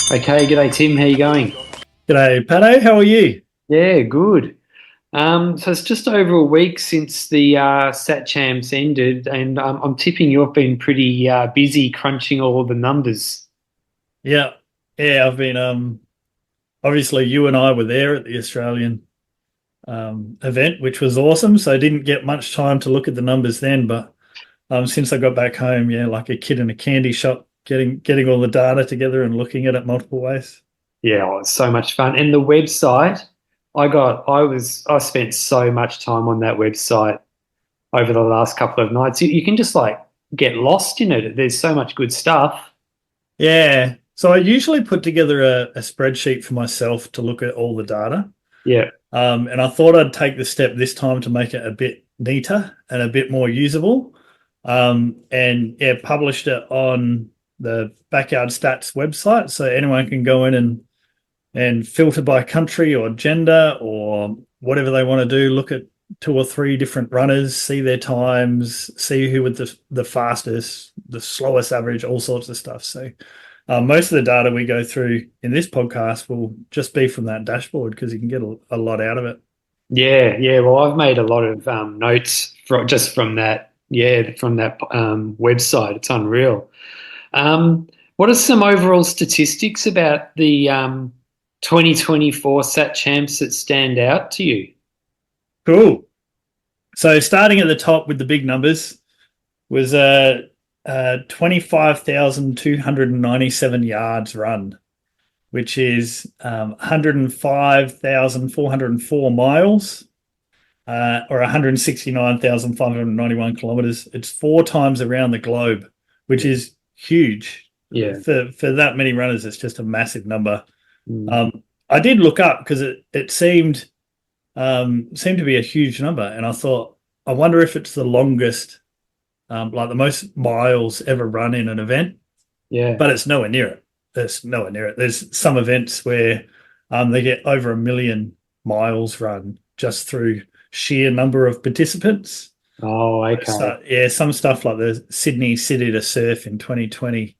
Okay, g'day Tim, how you going? G'day, Pato. How are you? Yeah, good. So it's just over a week since the Sat Champs ended, and I'm tipping you've been pretty busy crunching all the numbers. Yeah, yeah. I've been obviously you and I were there at the Australian event, which was awesome. So I didn't get much time to look at the numbers then, but since I got back home, yeah, like a kid in a candy shop, getting all the data together and looking at it multiple ways. Yeah, oh, it's so much fun. And the website, I spent so much time on that website over the last couple of nights. You can just like get lost in it. There's so much good stuff. Yeah. So I usually put together a spreadsheet for myself to look at all the data. Yeah, And I thought I'd take the step this time to make it a bit neater and a bit more usable. And yeah, published it on the Backyardstats website, so anyone can go in and filter by country or gender or whatever they want to do. Look at two or three different runners, see their times, see who with the fastest, the slowest average, all sorts of stuff. So most of the data we go through in this podcast will just be from that dashboard because you can get a lot out of it. yeah. Well, I've made a lot of notes just from that. Yeah, from that website. It's unreal. What are some overall statistics about the 2024 Sat Champs that stand out to you? Cool. So starting at the top with the big numbers was 25,297 yards run, which is 105,404 miles, or 169,591 kilometers. It's four times around the globe, which is huge. Yeah. For that many runners. It's just a massive number. Mm. I did look up because it seemed to be a huge number, and I thought, I wonder if it's the longest, like the most miles ever run in an event, Yeah. but it's nowhere near it. There's nowhere near it. There's some events where they get over 1 million miles run just through sheer number of participants. Oh, okay. So yeah, some stuff like the Sydney City to Surf in 2020,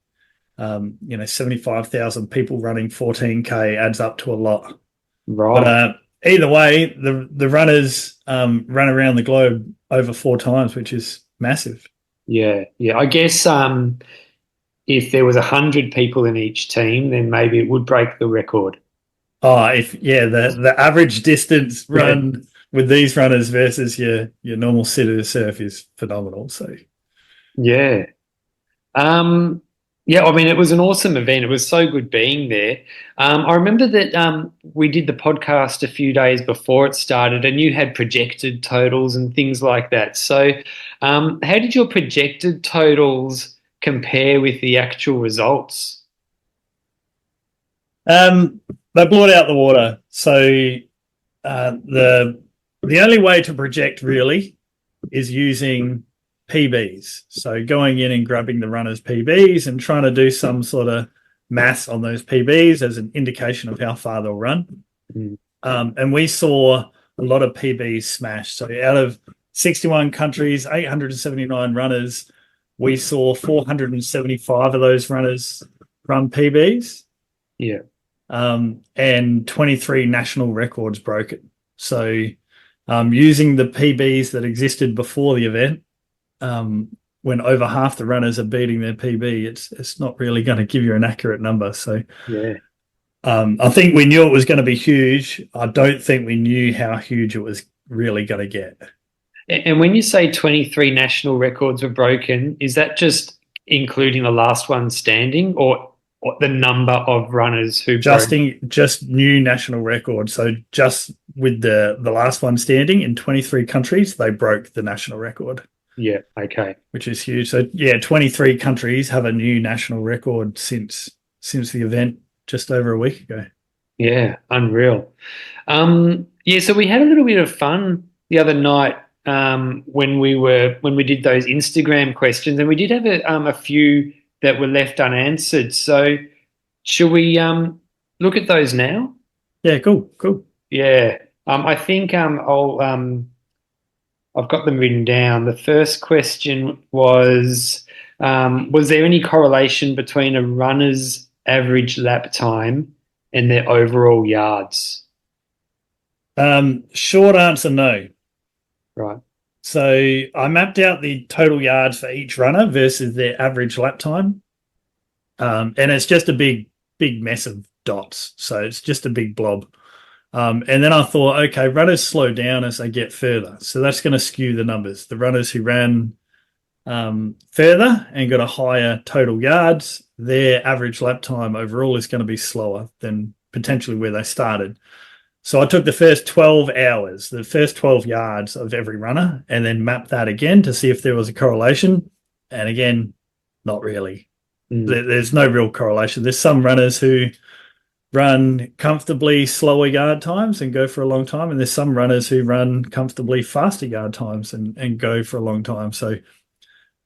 75,000 people running 14K adds up to a lot. But Right. either way, the runners run around the globe over four times, which is massive. Yeah. Yeah. I guess if there was 100 people in each team, then maybe it would break the record. Oh, if yeah, the average distance Yeah. run with these runners versus your normal city to surf is phenomenal. So Yeah. Um, yeah, I mean, it was an awesome event. It was so good being there. I remember that we did the podcast a few days before it started, and you had projected totals and things like that. So, how did your projected totals compare with the actual results? they blew it out the water. So the only way to project really is using PBs. So going in and grabbing the runners' PBs and trying to do some sort of maths on those PBs as an indication of how far they'll run. Mm. And we saw a lot of PBs smashed. So out of 61 countries, 879 runners, we saw 475 of those runners run PBs, Yeah. and 23 national records broken. So using the PBs that existed before the event, when over half the runners are beating their PB, it's not really going to give you an accurate number. So Yeah. I think we knew it was going to be huge. I don't think we knew how huge it was really going to get. And when you say 23 national records were broken, is that just including the last one standing or the number of runners who broke? Just new national records. So just with the last one standing in 23 countries, they broke the national record, Yeah, okay. which is huge. So yeah, 23 countries have a new national record since the event just over a week ago. Yeah, unreal. Yeah, so we had a little bit of fun the other night when we did those Instagram questions, and we did have a few that were left unanswered. So should we look at those now? Yeah, cool. Yeah. I think I've got them written down. The first question was there any correlation between a runner's average lap time and their overall yards? Short answer, no. Right. So I mapped out the total yards for each runner versus their average lap time. And it's just a big mess of dots. So it's just a big blob. And then I thought, okay, runners slow down as they get further. So that's going to skew the numbers. The runners who ran further and got a higher total yards, their average lap time overall is going to be slower than potentially where they started. So I took the first 12 hours, the first 12 yards of every runner, and then mapped that again to see if there was a correlation. And again, not really. There's no real correlation. There's some runners who run comfortably slower yard times and go for a long time, and there's some runners who run comfortably faster yard times and go for a long time. So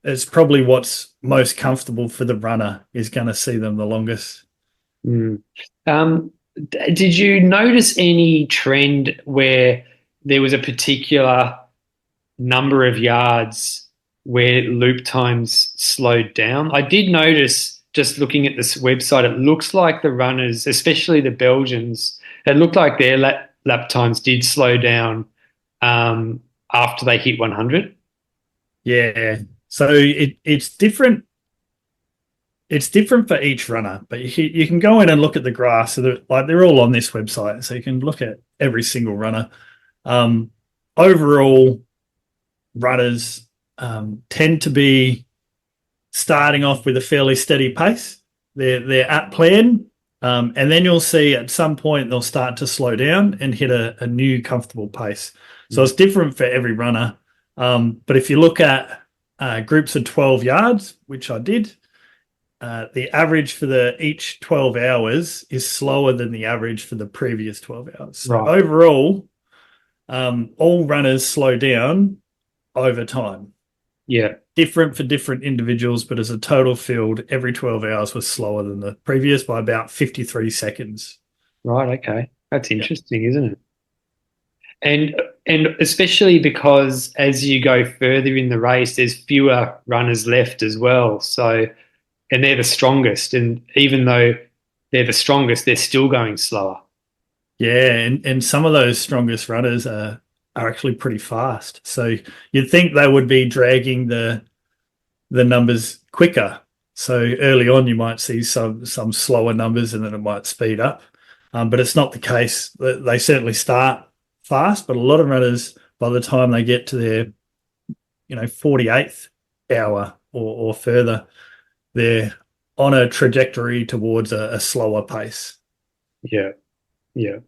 it's probably what's most comfortable for the runner is going to see them the longest. Did you notice any trend where there was a particular number of yards where loop times slowed down? I did notice, just looking at this website, it looks like the runners, especially the Belgians, it looked like their lap times did slow down after they hit 100. Yeah. So it's different. It's different for each runner, but you can go in and look at the graphs. So they're all on this website, so you can look at every single runner. Overall, runners tend to be starting off with a fairly steady pace. They're at plan, and then you'll see at some point they'll start to slow down and hit a new comfortable pace. So it's different for every runner. But if you look at groups of 12 yards, which I did, the average for each 12 hours is slower than the average for the previous 12 hours. So Right. overall, all runners slow down over time. Yeah. Different for different individuals, but as a total field, every 12 hours was slower than the previous by about 53 seconds. Right. Okay. That's interesting, isn't it? And especially because as you go further in the race, there's fewer runners left as well. So, and they're the strongest. And even though they're the strongest, they're still going slower. Yeah, and some of those strongest runners are actually pretty fast. So you'd think they would be dragging the numbers quicker. So early on, you might see some slower numbers, and then it might speed up. But it's not the case. They certainly start fast, but a lot of runners, by the time they get to their 48th hour or further, they're on a trajectory towards a slower pace. Yeah. Yeah.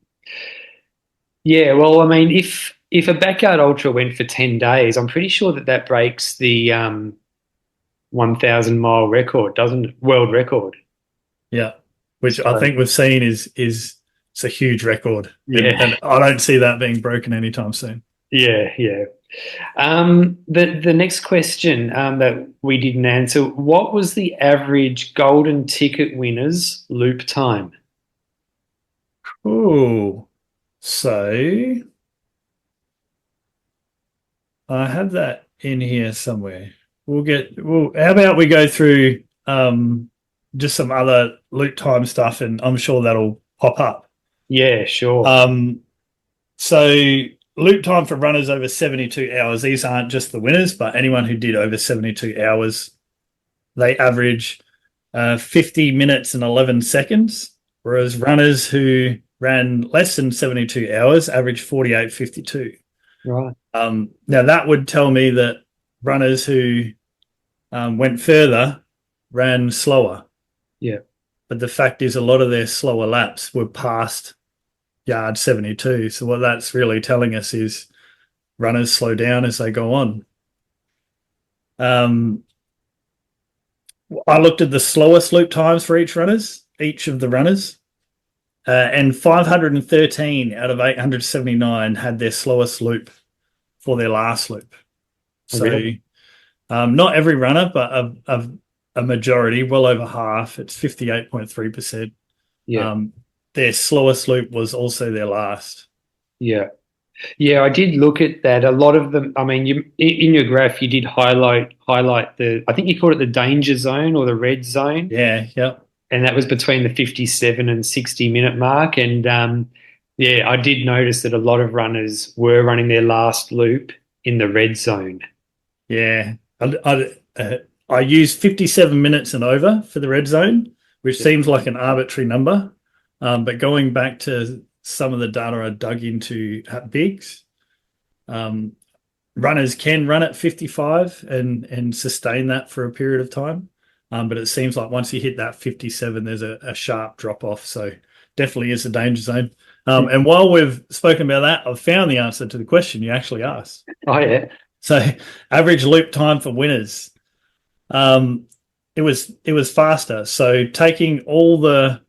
Yeah. Well, I mean, if a backyard ultra went for 10 days, I'm pretty sure that breaks the 1,000-mile record, doesn't it? World record. Yeah. Which So, I think we've seen is it's a huge record. yeah. And I don't see that being broken anytime soon. Yeah. Yeah. The next question that we didn't answer, what was the average golden ticket winner's loop time? Oh, so I have that in here somewhere. How about we go through just some other loop time stuff, and I'm sure that'll pop up. Yeah, sure. So loop time for runners over 72 hours. These aren't just the winners, but anyone who did over 72 hours, they average 50 minutes and 11 seconds, whereas runners who ran less than 72 hours average 48.52. Right. Now that would tell me that runners who went further ran slower. Yeah. But the fact is a lot of their slower laps were past yard 72. So what that's really telling us is runners slow down as they go on. I looked at the slowest loop times for each of the runners, and 513 out of 879 had their slowest loop for their last loop. So really? Not every runner, but a majority, well over half, it's 58.3%. Yeah. Their slowest loop was also their last. Yeah. Yeah, I did look at that. A lot of them, I mean, in your graph, you did highlight I think you called it the danger zone or the red zone. Yeah, yep. and that was between the 57 and 60-minute mark. And yeah, I did notice that a lot of runners were running their last loop in the red zone. Yeah, I use 57 minutes and over for the red zone, which seems like an arbitrary number. But going back to some of the data I dug into at Bigs, runners can run at 55 and sustain that for a period of time. But it seems like once you hit that 57, there's a sharp drop off. So definitely is a danger zone. And while we've spoken about that, I've found the answer to the question you actually asked. Oh, yeah. So average loop time for winners. It was faster. So taking all the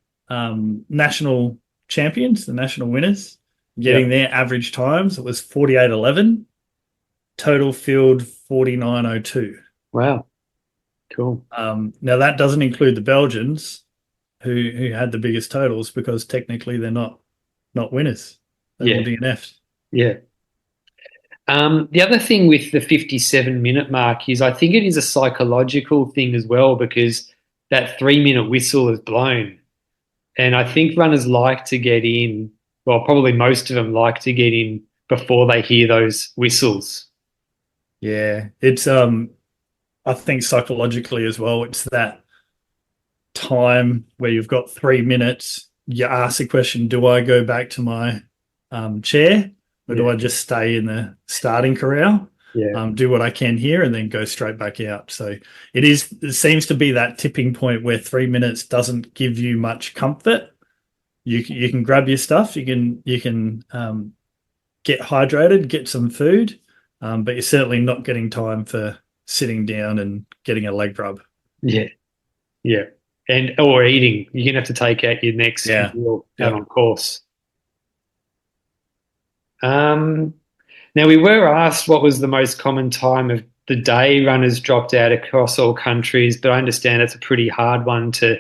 national champions, the national winners, getting their average times, it was 48:11. Total field 49:02. Wow. Cool. Now that doesn't include the Belgians who had the biggest totals because technically they're not winners. They're all DNF'd. Yeah. The other thing with the 57-minute mark is I think it is a psychological thing as well, because that 3-minute whistle is blown. And I think runners like to get in, well, probably most of them like to get in before they hear those whistles. Yeah, it's I think psychologically as well, it's that time where you've got 3 minutes. You ask the question, do I go back to my chair, or do I just stay in the starting corral, do what I can here, and then go straight back out? So it seems to be that tipping point where 3 minutes doesn't give you much comfort. You can grab your stuff, you can get hydrated, get some food, but you're certainly not getting time for sitting down and getting a leg rub. Yeah. Or eating. You're gonna have to take out your next meal out on course. Now, we were asked what was the most common time of the day runners dropped out across all countries, but I understand it's a pretty hard one to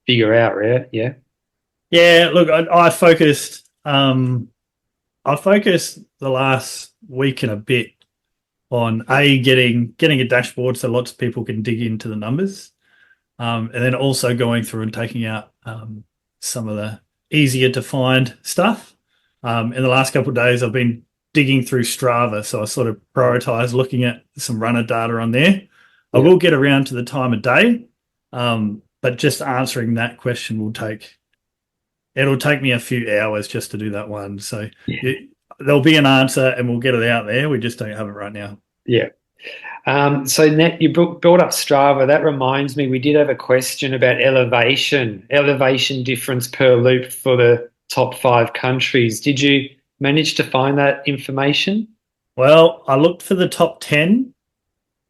figure out, right? Yeah. Yeah, look, I focused the last week and a bit on getting a dashboard so lots of people can dig into the numbers, and then also going through and taking out some of the easier to find stuff. In the last couple of days, I've been digging through Strava, so I sort of prioritize looking at some runner data on there. I will get around to the time of day, but just answering that question it'll take me a few hours just to do that one. So there'll be an answer and we'll get it out there. We just don't have it right now. Yeah. So Nat, you brought up Strava. That reminds me, we did have a question about elevation difference per loop for the top 5 countries. Did you manage to find that information? Well, I looked for the top 10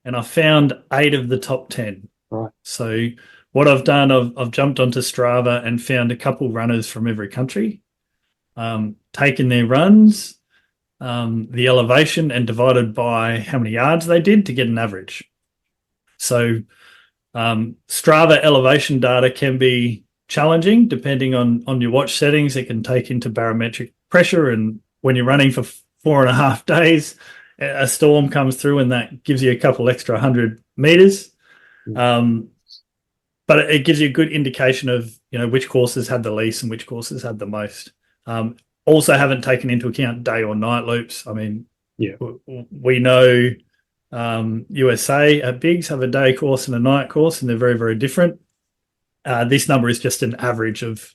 and I found 8 of the top 10. Right. So what I've done, I've jumped onto Strava and found a couple runners from every country, taken their runs, the elevation, and divided by how many yards they did to get an average. So Strava elevation data can be challenging depending on your watch settings. It can take into barometric pressure, and when you're running for 4.5 days, a storm comes through and that gives you a couple extra 100 meters. But it gives you a good indication of which courses had the least and which courses had the most. Also haven't taken into account day or night loops. I mean, we know USA at Bigs have a day course and a night course, and they're very, very different. This number is just an average of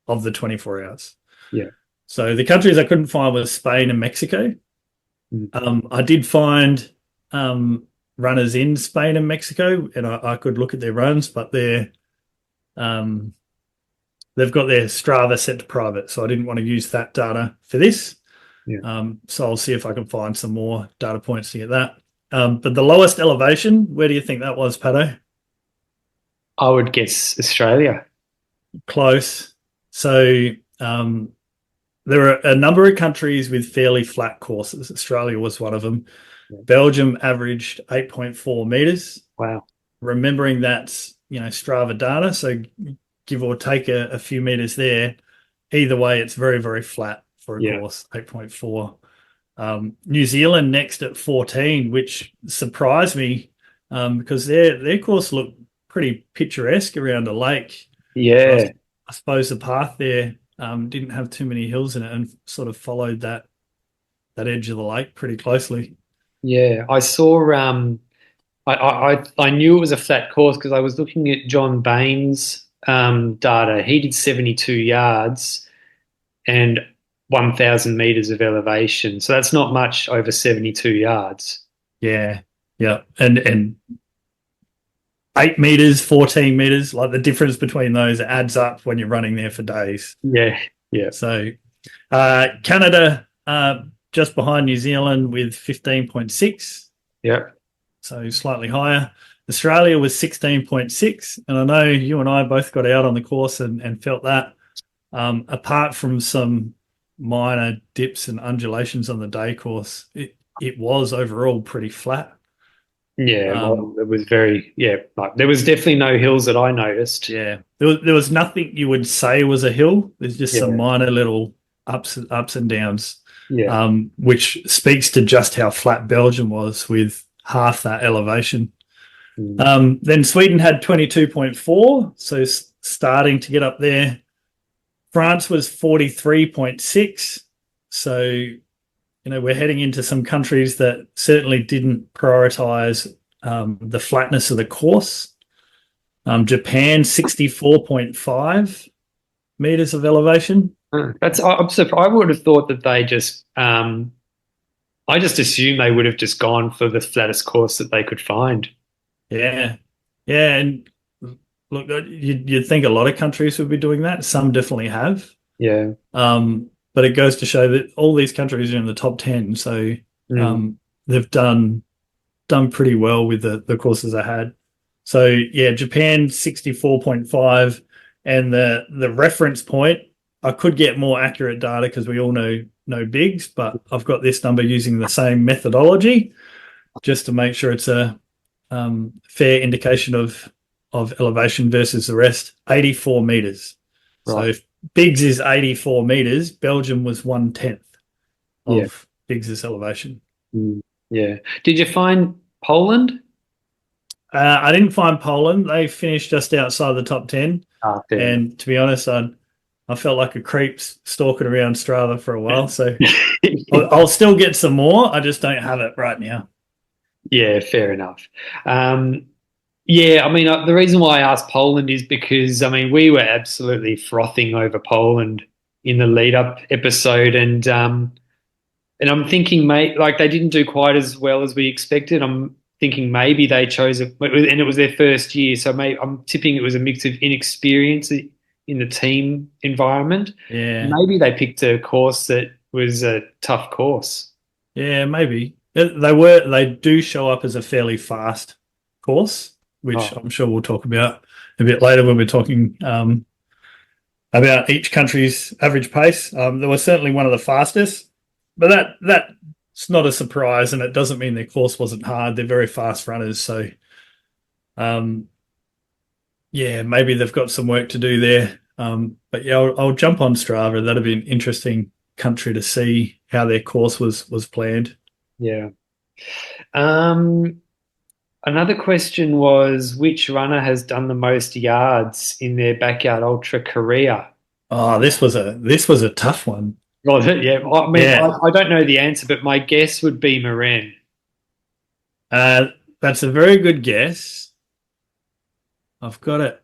the 24 hours. Yeah. So the countries I couldn't find was Spain and Mexico. I did find runners in Spain and Mexico, and I could look at their runs, but they've got their Strava set to private, so I didn't want to use that data for this. So I'll see if I can find some more data points to get that. But the lowest elevation, where do you think that was, Pato? I would guess Australia. Close. So there are a number of countries with fairly flat courses. Australia was one of them. Belgium averaged 8.4 meters. Wow. Remembering that's Strava data, so give or take a few meters there. Either way, it's very, very flat for a course, 8.4. New Zealand next at 14, which surprised me because their course looked pretty picturesque around a lake. So Yeah, I suppose the path there didn't have too many hills in it and sort of followed that edge of the lake pretty closely. yeah. I saw. I knew it was a flat course because I was looking at John Bain's data. He did 72 yards and 1,000 meters of elevation. So that's not much over 72 yards. Yeah, yeah, and 8 meters, 14 meters, like the difference between those adds up when you're running there for days. Yeah, yeah, So Canada just behind New Zealand with 15.6, yeah. so slightly higher. Australia was 16.6, and I know you and I both got out on the course and felt that. Apart from some minor dips and undulations on the day course, it was overall pretty flat. Yeah, Um, well, it was like there was definitely no hills that I noticed. yeah, there was nothing you would say was a hill. There's just some Yeah, minor little ups and downs, yeah. which speaks to just how flat Belgium was with half that elevation. Mm. Then Sweden had 22.4, so starting to get up there. France was 43.6. So, we're heading into some countries that certainly didn't prioritize the flatness of the course. Japan, 64.5 meters of elevation. I'm surprised. I would have thought that they just I just assumed they would have just gone for the flattest course that they could find. Yeah. Yeah. And look, you'd think a lot of countries would be doing that. Some definitely have. Yeah. But it goes to show that all these countries are in the top 10. So Mm. they've done pretty well with the courses they had. So yeah, Japan 64.5, and the reference point. I could get more accurate data because we all know bigs, but I've got this number using the same methodology just to make sure it's a fair indication of elevation versus the rest. 84 meters. So Right. if Biggs is 84 meters, Belgium was 1/10 Yeah. of Biggs's elevation. Mm. Yeah. Did you find Poland? I didn't find Poland. They finished just outside the top 10. Ah, fair enough. And to be honest, I felt like a creep stalking around Strava for a while. So I'll still get some more. I just don't have it right now. Yeah, fair enough. Yeah, I mean, the reason why I asked Poland is because, I mean, we were absolutely frothing over Poland in the lead up episode, and I'm thinking, mate, like they didn't do quite as well as we expected. I'm thinking maybe they chose it, and it was their first year, so maybe I'm tipping it was a mix of inexperience in the team environment. Yeah. Maybe they picked a course that was a tough course. Yeah, maybe. They do show up as a fairly fast course, which Oh, I'm sure we'll talk about a bit later when we're talking about each country's average pace. They were certainly one of the fastest, but that's not a surprise, and it doesn't mean their course wasn't hard. They're very fast runners, so um, yeah, maybe they've got some work to do there. But yeah, I'll jump on Strava. That'd be an interesting country to see how their course was planned. yeah. Um, Another question was which runner has done the most yards in their backyard ultra career? Oh, this was a tough one. Well, yeah, I mean, Yeah, I don't know the answer, but my guess would be Moran. uh, that's a very good guess. I've got it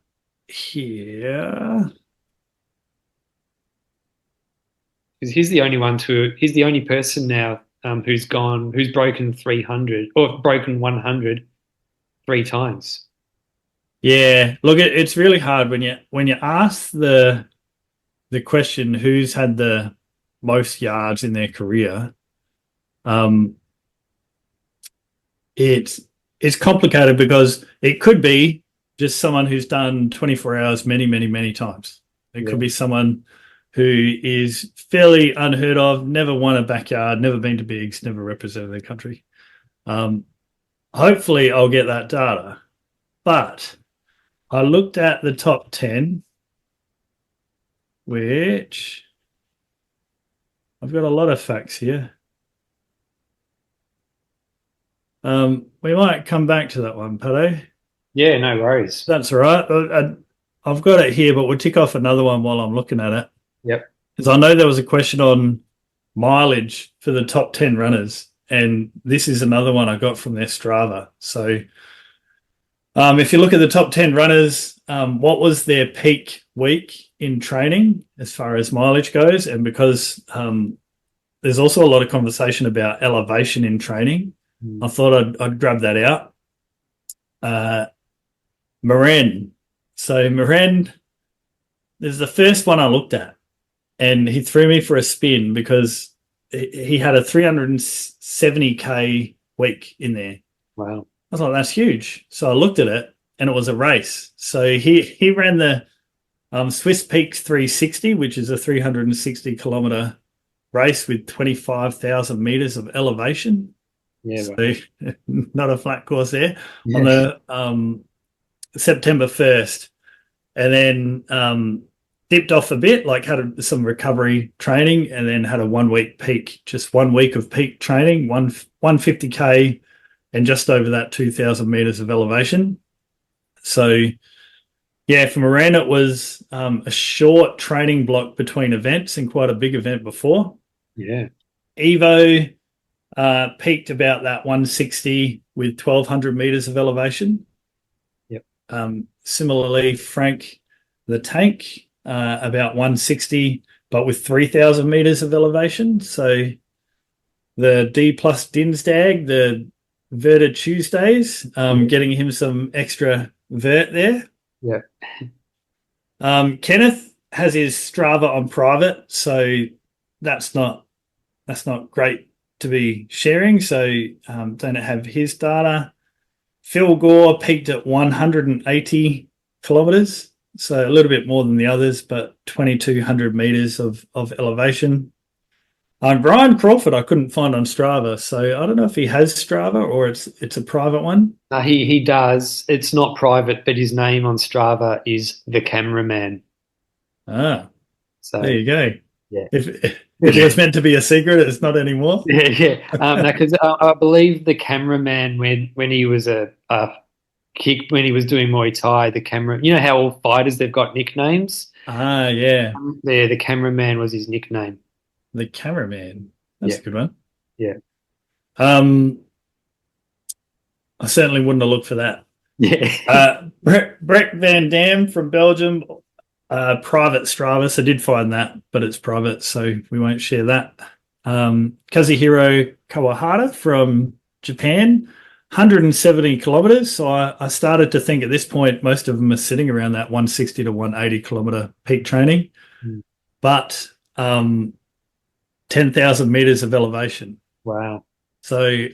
here. Because he's the only person now who's broken 300 or broken 100 3 times. Yeah, look, it's really hard when you ask the question who's had the most yards in their career. Um, it's it's complicated because it could be just someone who's done 24 hours many, many, many times. It Yeah, could be someone who is fairly unheard of, never won a backyard, never been to bigs, never represented their country. Um, Hopefully, I'll get that data. But I looked at the top 10, which I've got a lot of facts here. We might come back to that one, Pato. Yeah, no worries. That's all right. I've got it here, but we'll tick off another one while I'm looking at it. Yep. Because I know there was a question on mileage for the top 10 runners, and this is another one I got from their Strava. So if you look at the top 10 runners, what was their peak week in training as far as mileage goes? And because there's also a lot of conversation about elevation in training, I thought I'd grab that out. Moran. So Moran, there's the first one I looked at, and he threw me for a spin because he had a 370K week in there. Wow. I was like, that's huge. So I looked at it, and it was a race. So he ran the Swiss Peaks 360, which is a 360 kilometer race with 25,000 meters of elevation. Yeah. So Right. not a flat course there on Yeah. the September 1st. And then dipped off a bit, like had some recovery training, and then had a 1 week peak, just 1 week of peak training, 150K and just over that 2,000 meters of elevation. So, yeah, for Moran, it was a short training block between events and quite a big event before. Yeah. Evo peaked about that 160 with 1,200 meters of elevation. Yep. Similarly, Frank the Tank, about 160, but with 3,000 meters of elevation. So the D plus Dinsdag, the Verted Tuesdays, getting him some extra vert there. Yeah. Kenneth has his Strava on private, so that's not great to be sharing. So don't have his data. Phil Gore peaked at 180 kilometers, so a little bit more than the others, but 2,200 meters of elevation. Brian Crawford, I couldn't find on Strava, so I don't know if he has Strava or it's a private one. He does. It's not private, but his name on Strava is the cameraman. Ah, So there you go. yeah. If it was meant to be a secret, it's not anymore. Yeah, yeah. No, because I believe the cameraman when he was a kick when he was doing Muay Thai, the camera. You know how all fighters they've got nicknames. Ah, yeah, Yeah, the cameraman was his nickname. the cameraman. That's Yeah, a good one. yeah, I certainly wouldn't have looked for that. yeah. Brett Van Dam from Belgium, private Strava. So I did find that, but it's private, so we won't share that. Kazuhiro Kawahara from Japan, 170 kilometers. So I started to think at this point, most of them are sitting around that 160 to 180 kilometer peak training, but 10,000 meters of elevation. Wow. So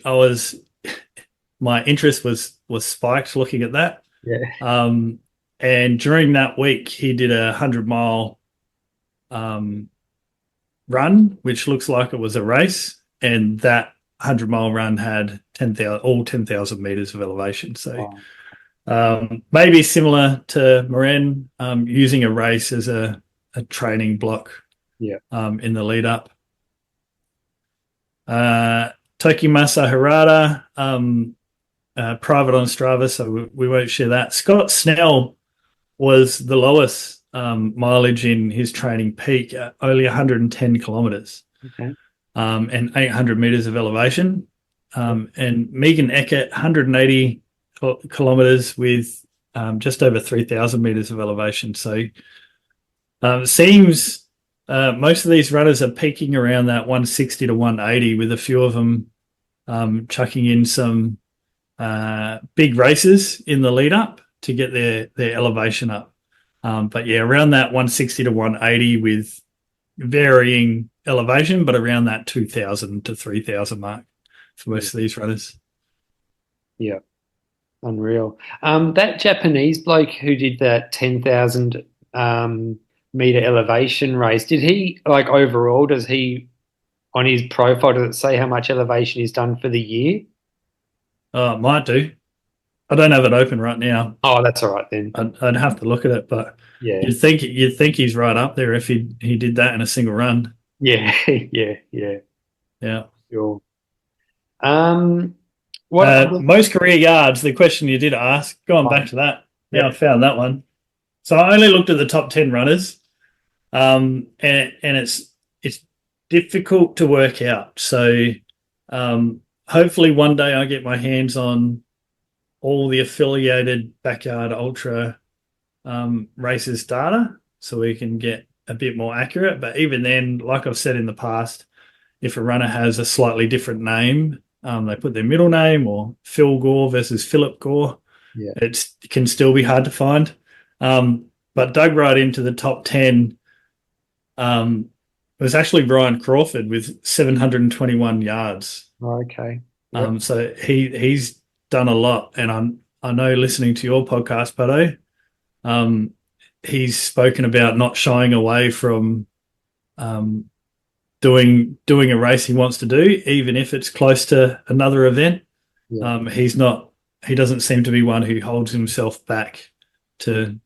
my interest was spiked looking at that. Yeah. And during that week, he did a 100-mile run, which looks like it was a race. And that 100-mile run had 10,000 meters of elevation. So maybe similar to Moran, using a race as a training block. Yeah. In the lead up. Tokimasa Harada, private on Strava, so we won't share that. Scott Snell was the lowest mileage in his training peak, only 110 kilometers, Okay. and 800 meters of elevation. And Megan Eckert, 180 kilometers with just over 3,000 meters of elevation. So it seems most of these runners are peaking around that 160 to 180, with a few of them chucking in some big races in the lead up to get their elevation up. But yeah, around that 160 to 180 with varying elevation, but around that 2,000 to 3,000 mark for most of these runners. Yeah. Unreal. That Japanese bloke who did that 10,000 meter elevation race, did he, like, overall, does he, on his profile, does it say how much elevation he's done for the year? It might do. I don't have it open right now. Oh, that's all right then. I'd have to look at it, but Yeah. you'd think he's right up there if he did that in a single run. Yeah, yeah, yeah. Yeah. Sure. What other? Most career yards, the question you did ask, going back to that. Yeah, I Yep. found that one. So I only looked at the top 10 runners, and it's difficult to work out. So hopefully one day I get my hands on all the affiliated backyard ultra races data so we can get a bit more accurate. But even then, like I've said in the past, if a runner has a slightly different name, they put their middle name, or Phil Gore versus Philip Gore, Yeah. it can still be hard to find. But dug right into the top 10, it was actually Ryan Crawford with 721 yards. Okay. Yep. So he's done a lot, and I know listening to your podcast, Pato, he's spoken about not shying away from um, doing a race he wants to do, even if it's close to another event. Yeah. He doesn't seem to be one who holds himself back to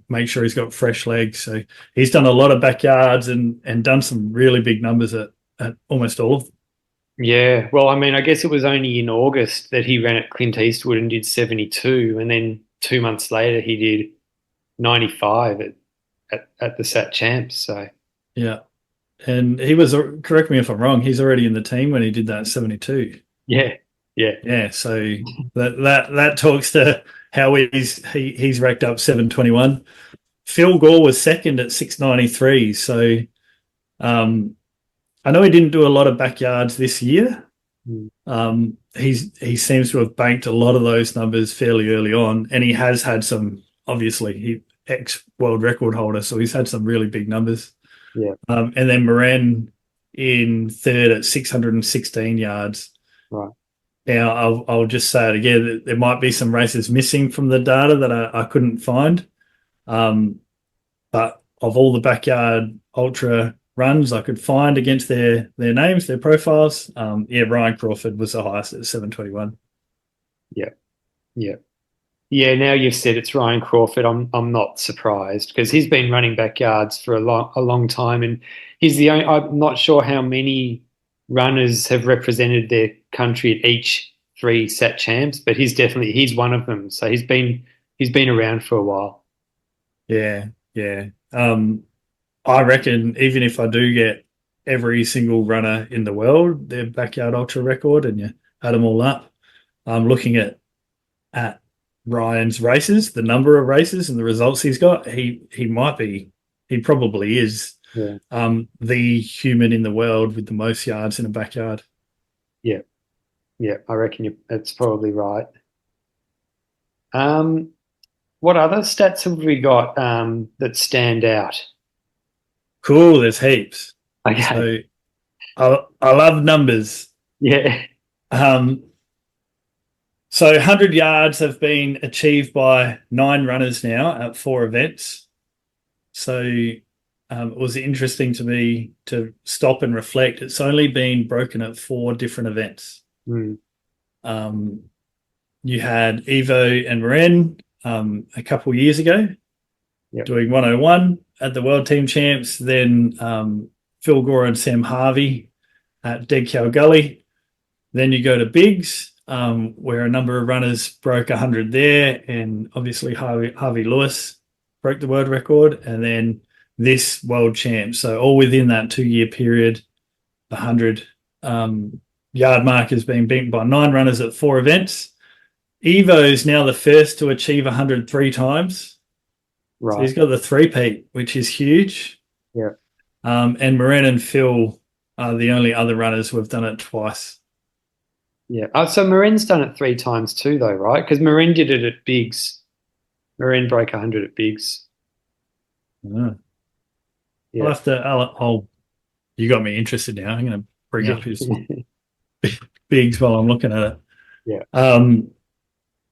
make sure he's got fresh legs. So he's done a lot of backyards and done some really big numbers at almost all of them. Yeah. Well, I mean, I guess it was only in August that he ran at Clint Eastwood and did 72, and then 2 months later he did 95 at the Sat Champs. So Yeah. And he was, correct me if I'm wrong, he's already in the team when he did that 72. yeah, yeah, Yeah, so that talks to how he's racked up 721. Phil Gore was second at 693. So I know he didn't do a lot of backyards this year. He seems to have banked a lot of those numbers fairly early on, and he has had some. Obviously, he ex world record holder, so he's had some really big numbers. yeah. And then Moran in third at 616 yards. Right. Now, I'll just say it again. There might be some races missing from the data that I couldn't find. But of all the backyard ultra runs I could find against their names, their profiles, Ryan Crawford was the highest at 721. Yeah, yeah, yeah. Now you've said it's Ryan Crawford. I'm not surprised because he's been running backyards for a long time, and he's the only. I'm not sure how many runners have represented their country at each three Sat Champs, but he's one of them. So he's been around for a while. Yeah, yeah. I reckon even if I do get every single runner in the world their backyard ultra record and you add them all up, I'm looking at Ryan's races, the number of races and the results he's got. He probably is Yeah, the human in the world with the most yards in a backyard. yeah, yeah. I reckon that's probably right. Um, what other stats have we got that stand out? Cool, there's heaps. Okay. So I love numbers. Yeah. Um, So 100 yards have been achieved by 9 runners now at 4 events. So it was interesting to me to stop and reflect. It's only been broken at 4 different events. Mm. You had Evo and Maren a couple of years ago doing 101 at the World Team Champs. Then Phil Gore and Sam Harvey at Dead Cow Gully. Then you go to Biggs, where a number of runners broke 100 there, and obviously Harvey Lewis broke the world record, and then this world champ. So all within that 2-year period, the 100 yard mark has been beaten by 9 runners at 4 events. Evo is now the first to achieve 103 times. Right. So he's got the 3-peat, which is huge. Yeah. And Moran and Phil are the only other runners who have done it twice. Yeah. So Maren's done it 3 times too, though, right? Because Maren did it at Biggs. Maren broke 100 at Biggs. Yeah. Yeah. I'll have to. You got me interested now. I'm going to bring up his Biggs while I'm looking at it. Yeah.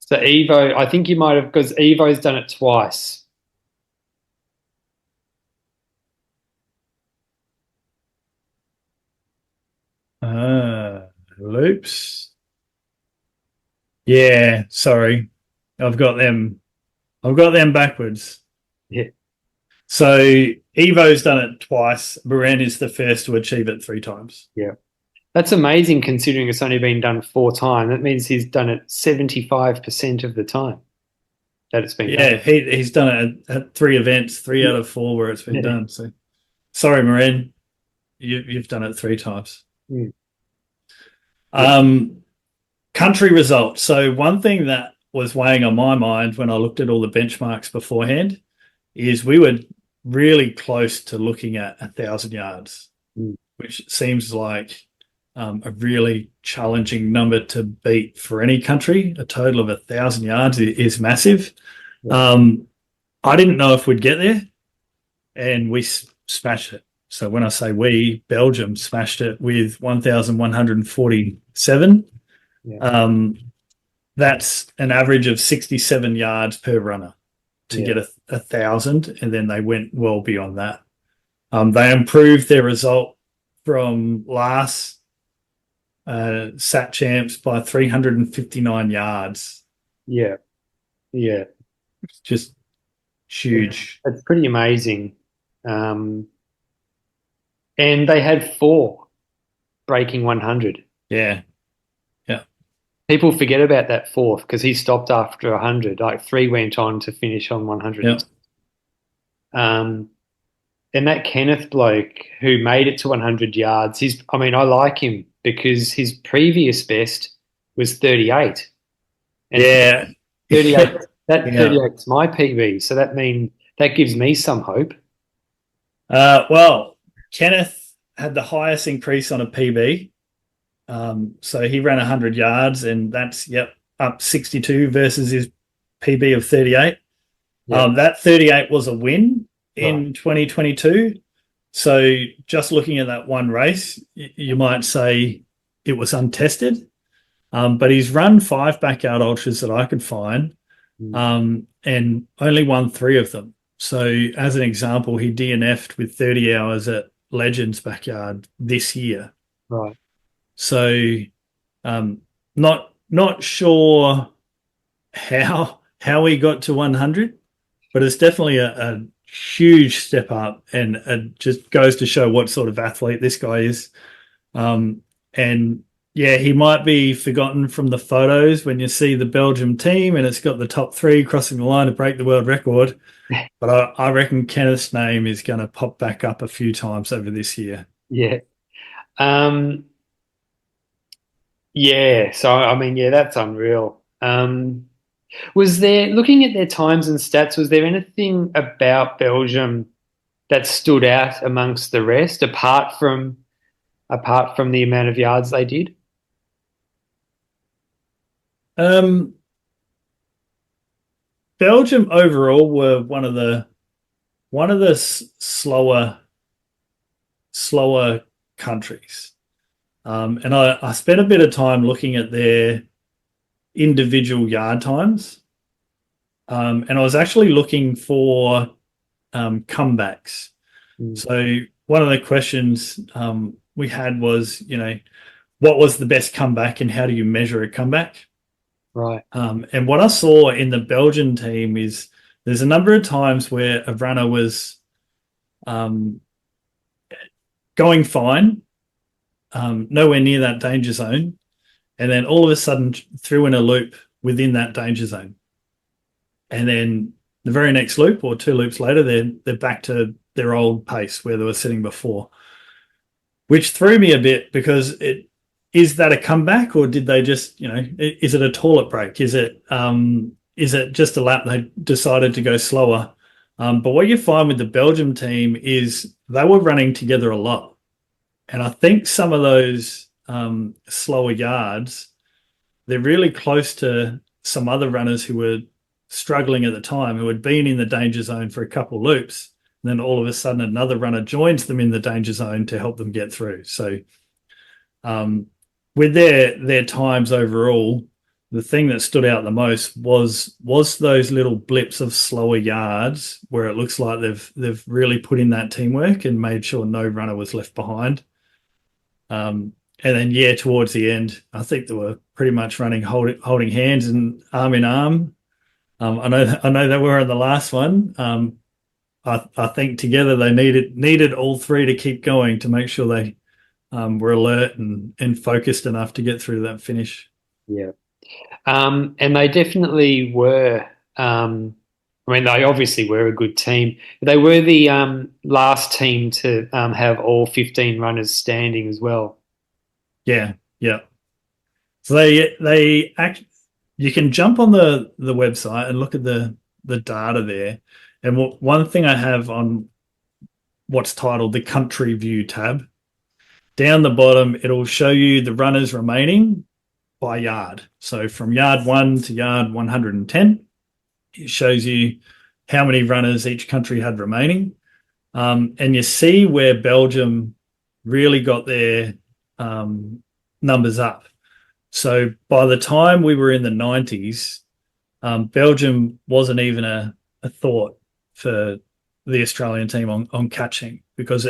So Evo, I think you might have, because Evo's done it twice. Loops. Yeah, sorry. I've got them backwards. Yeah. So Evo's done it twice. Moran is the first to achieve it 3 times. Yeah. That's amazing considering it's only been done 4 times. That means he's done it 75% of the time that it's been done. Yeah, he's done it at 3 events, 3 out of 4 where it's been Yeah. done. So sorry, Moran, you've done it 3 times. Mm. Yeah. Um, country results. So one thing that was weighing on my mind when I looked at all the benchmarks beforehand is we were really close to looking at 1,000 yards, Mm. which seems like a really challenging number to beat for any country. A total of 1,000 yards is massive. Yeah. Um, I didn't know if we'd get there, and we smashed it. So when I say we, Belgium smashed it with 1,147. Yeah. That's an average of 67 yards per runner to Yeah. get 1,000, and then they went well beyond that. They improved their result from last Sat Champs by 359 yards. Yeah. Yeah. It's just huge. That's pretty amazing. Um, and they had 4 breaking 100. Yeah. Yeah. People forget about that fourth because he stopped after 100. Like 3 went on to finish on 100. Yeah. And that Kenneth bloke who made it to 100 yards, I mean, I like him because his previous best was 38. And Yeah. 38, that Yeah. 38 is my PB. So that gives me some hope. Well, Kenneth had the highest increase on a PB. So he ran 100 yards, and that's, up 62 versus his PB of 38. Yeah. That 38 was a win in Right. 2022. So just looking at that one race, you might say it was untested. But he's run 5 backyard ultras that I could find, and only won 3 of them. So as an example, he DNF'd with 30 hours at Legends Backyard this year. Right. So not sure how he got to 100, but it's definitely a huge step up, and it just goes to show what sort of athlete this guy is. And yeah, he might be forgotten from the photos when you see the Belgium team and it's got the top 3 crossing the line to break the world record. But I reckon Kenneth's name is going to pop back up a few times over this year. Yeah. Yeah. So, I mean, yeah, that's unreal. Was there, looking at their times and stats, was there anything about Belgium that stood out amongst the rest apart from the amount of yards they did? Belgium overall were one of the slower countries, and I spent a bit of time looking at their individual yard times, and I was actually looking for comebacks. So one of the questions we had was, what was the best comeback and how do you measure a comeback? Right. And what I saw in the Belgian team is there's a number of times where a runner was going fine, nowhere near that danger zone, and then all of a sudden threw in a loop within that danger zone. And then the very next loop or 2 loops later, they're back to their old pace where they were sitting before, which threw me a bit because is that a comeback, or did they just, is it a toilet break? Is it just a lap they decided to go slower? But what you find with the Belgium team is they were running together a lot. And I think some of those slower yards, they're really close to some other runners who were struggling at the time, who had been in the danger zone for a couple of loops. And then all of a sudden another runner joins them in the danger zone to help them get through. So with their times overall, the thing that stood out the most was those little blips of slower yards where it looks like they've really put in that teamwork and made sure no runner was left behind. And then towards the end, I think they were pretty much running holding hands and arm in arm. I know they were in the last one. I think together they needed all 3 to keep going to make sure were alert and focused enough to get through that finish. Yeah. And they definitely were. I mean, they obviously were a good team. They were the last team to have all 15 runners standing as well. Yeah, yeah. So they act. You can jump on the website and look at the data there. And one thing I have on what's titled the country view tab, down the bottom, it'll show you the runners remaining by yard. So from yard 1 to yard 110, it shows you how many runners each country had remaining. And you see where Belgium really got their numbers up. So by the time we were in the 90s, Belgium wasn't even a thought for the Australian team on catching, because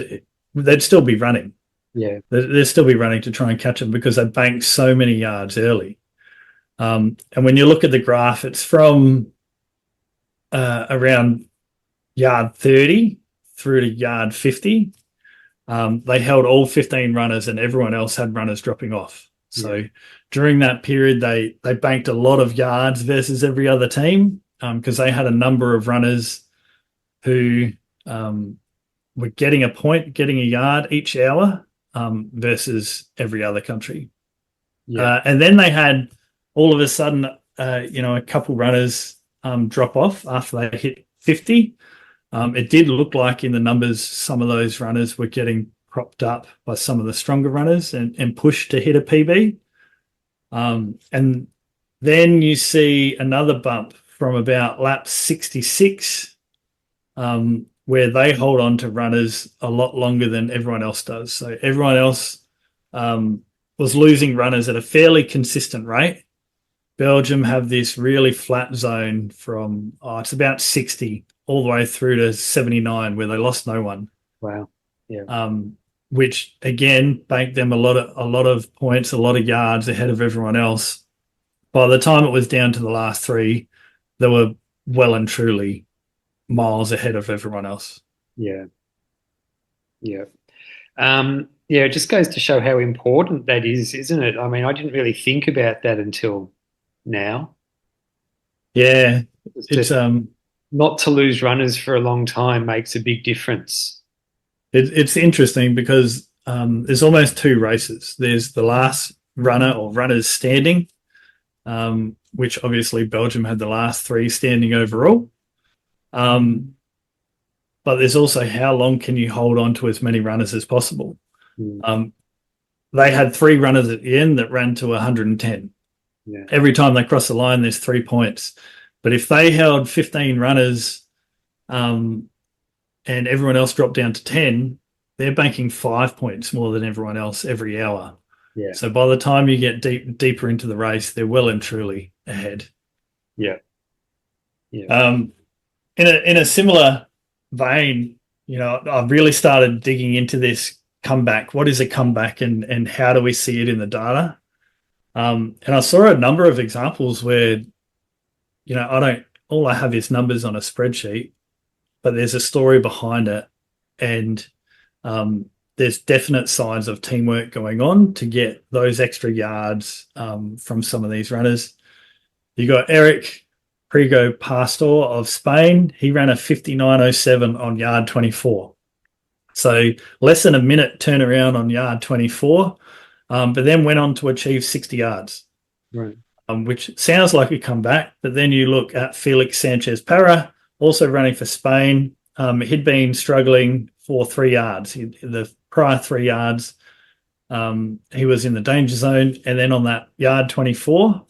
they'd still be running. Yeah. They'd still be running to try and catch them because they banked so many yards early. And when you look at the graph, it's from around yard 30 through to yard 50. They held all 15 runners and everyone else had runners dropping off. So during that period, they banked a lot of yards versus every other team, because they had a number of runners who were getting a point, getting a yard each hour, versus every other country. Yeah. And then they had all of a sudden, a couple runners drop off after they hit 50. It did look like in the numbers some of those runners were getting propped up by some of the stronger runners and pushed to hit a PB. And then you see another bump from about lap 66, where they hold on to runners a lot longer than everyone else does. So everyone else was losing runners at a fairly consistent rate. Belgium have this really flat zone from, it's about 60 all the way through to 79, where they lost no one. Wow. Yeah. Which again banked them a lot of points, a lot of yards ahead of everyone else. By the time it was down to the last three, they were well and truly miles ahead of everyone else. Yeah. Yeah. Yeah, it just goes to show how important that is, isn't it? I mean, I didn't really think about that until now. Yeah, It's it's just not to lose runners for a long time makes a big difference. it's interesting because there's almost two races. There's the last runner or runners standing, which obviously Belgium had the last three standing overall. But there's also how long can you hold on to as many runners as possible. They had three runners at the end that ran to 110. Yeah. Every time they cross the line, there's 3 points. But if they held 15 runners and everyone else dropped down to 10, they're banking 5 points more than everyone else every hour. Yeah. So by the time you get deeper into the race, they're well and truly ahead. Yeah. Yeah. In a similar vein, I've really started digging into this comeback. What is a comeback and how do we see it in the data? And I saw a number of examples where, all I have is numbers on a spreadsheet, but there's a story behind it. And there's definite signs of teamwork going on to get those extra yards from some of these runners. You got Eric Prigo Pastor of Spain. He ran a 59.07 on yard 24. So less than a minute turnaround on yard 24, but then went on to achieve 60 yards. Right. Which sounds like a comeback, but then you look at Felix Sanchez Para, also running for Spain. He'd been struggling for 3 yards. The prior 3 yards, he was in the danger zone. And then on that yard 24,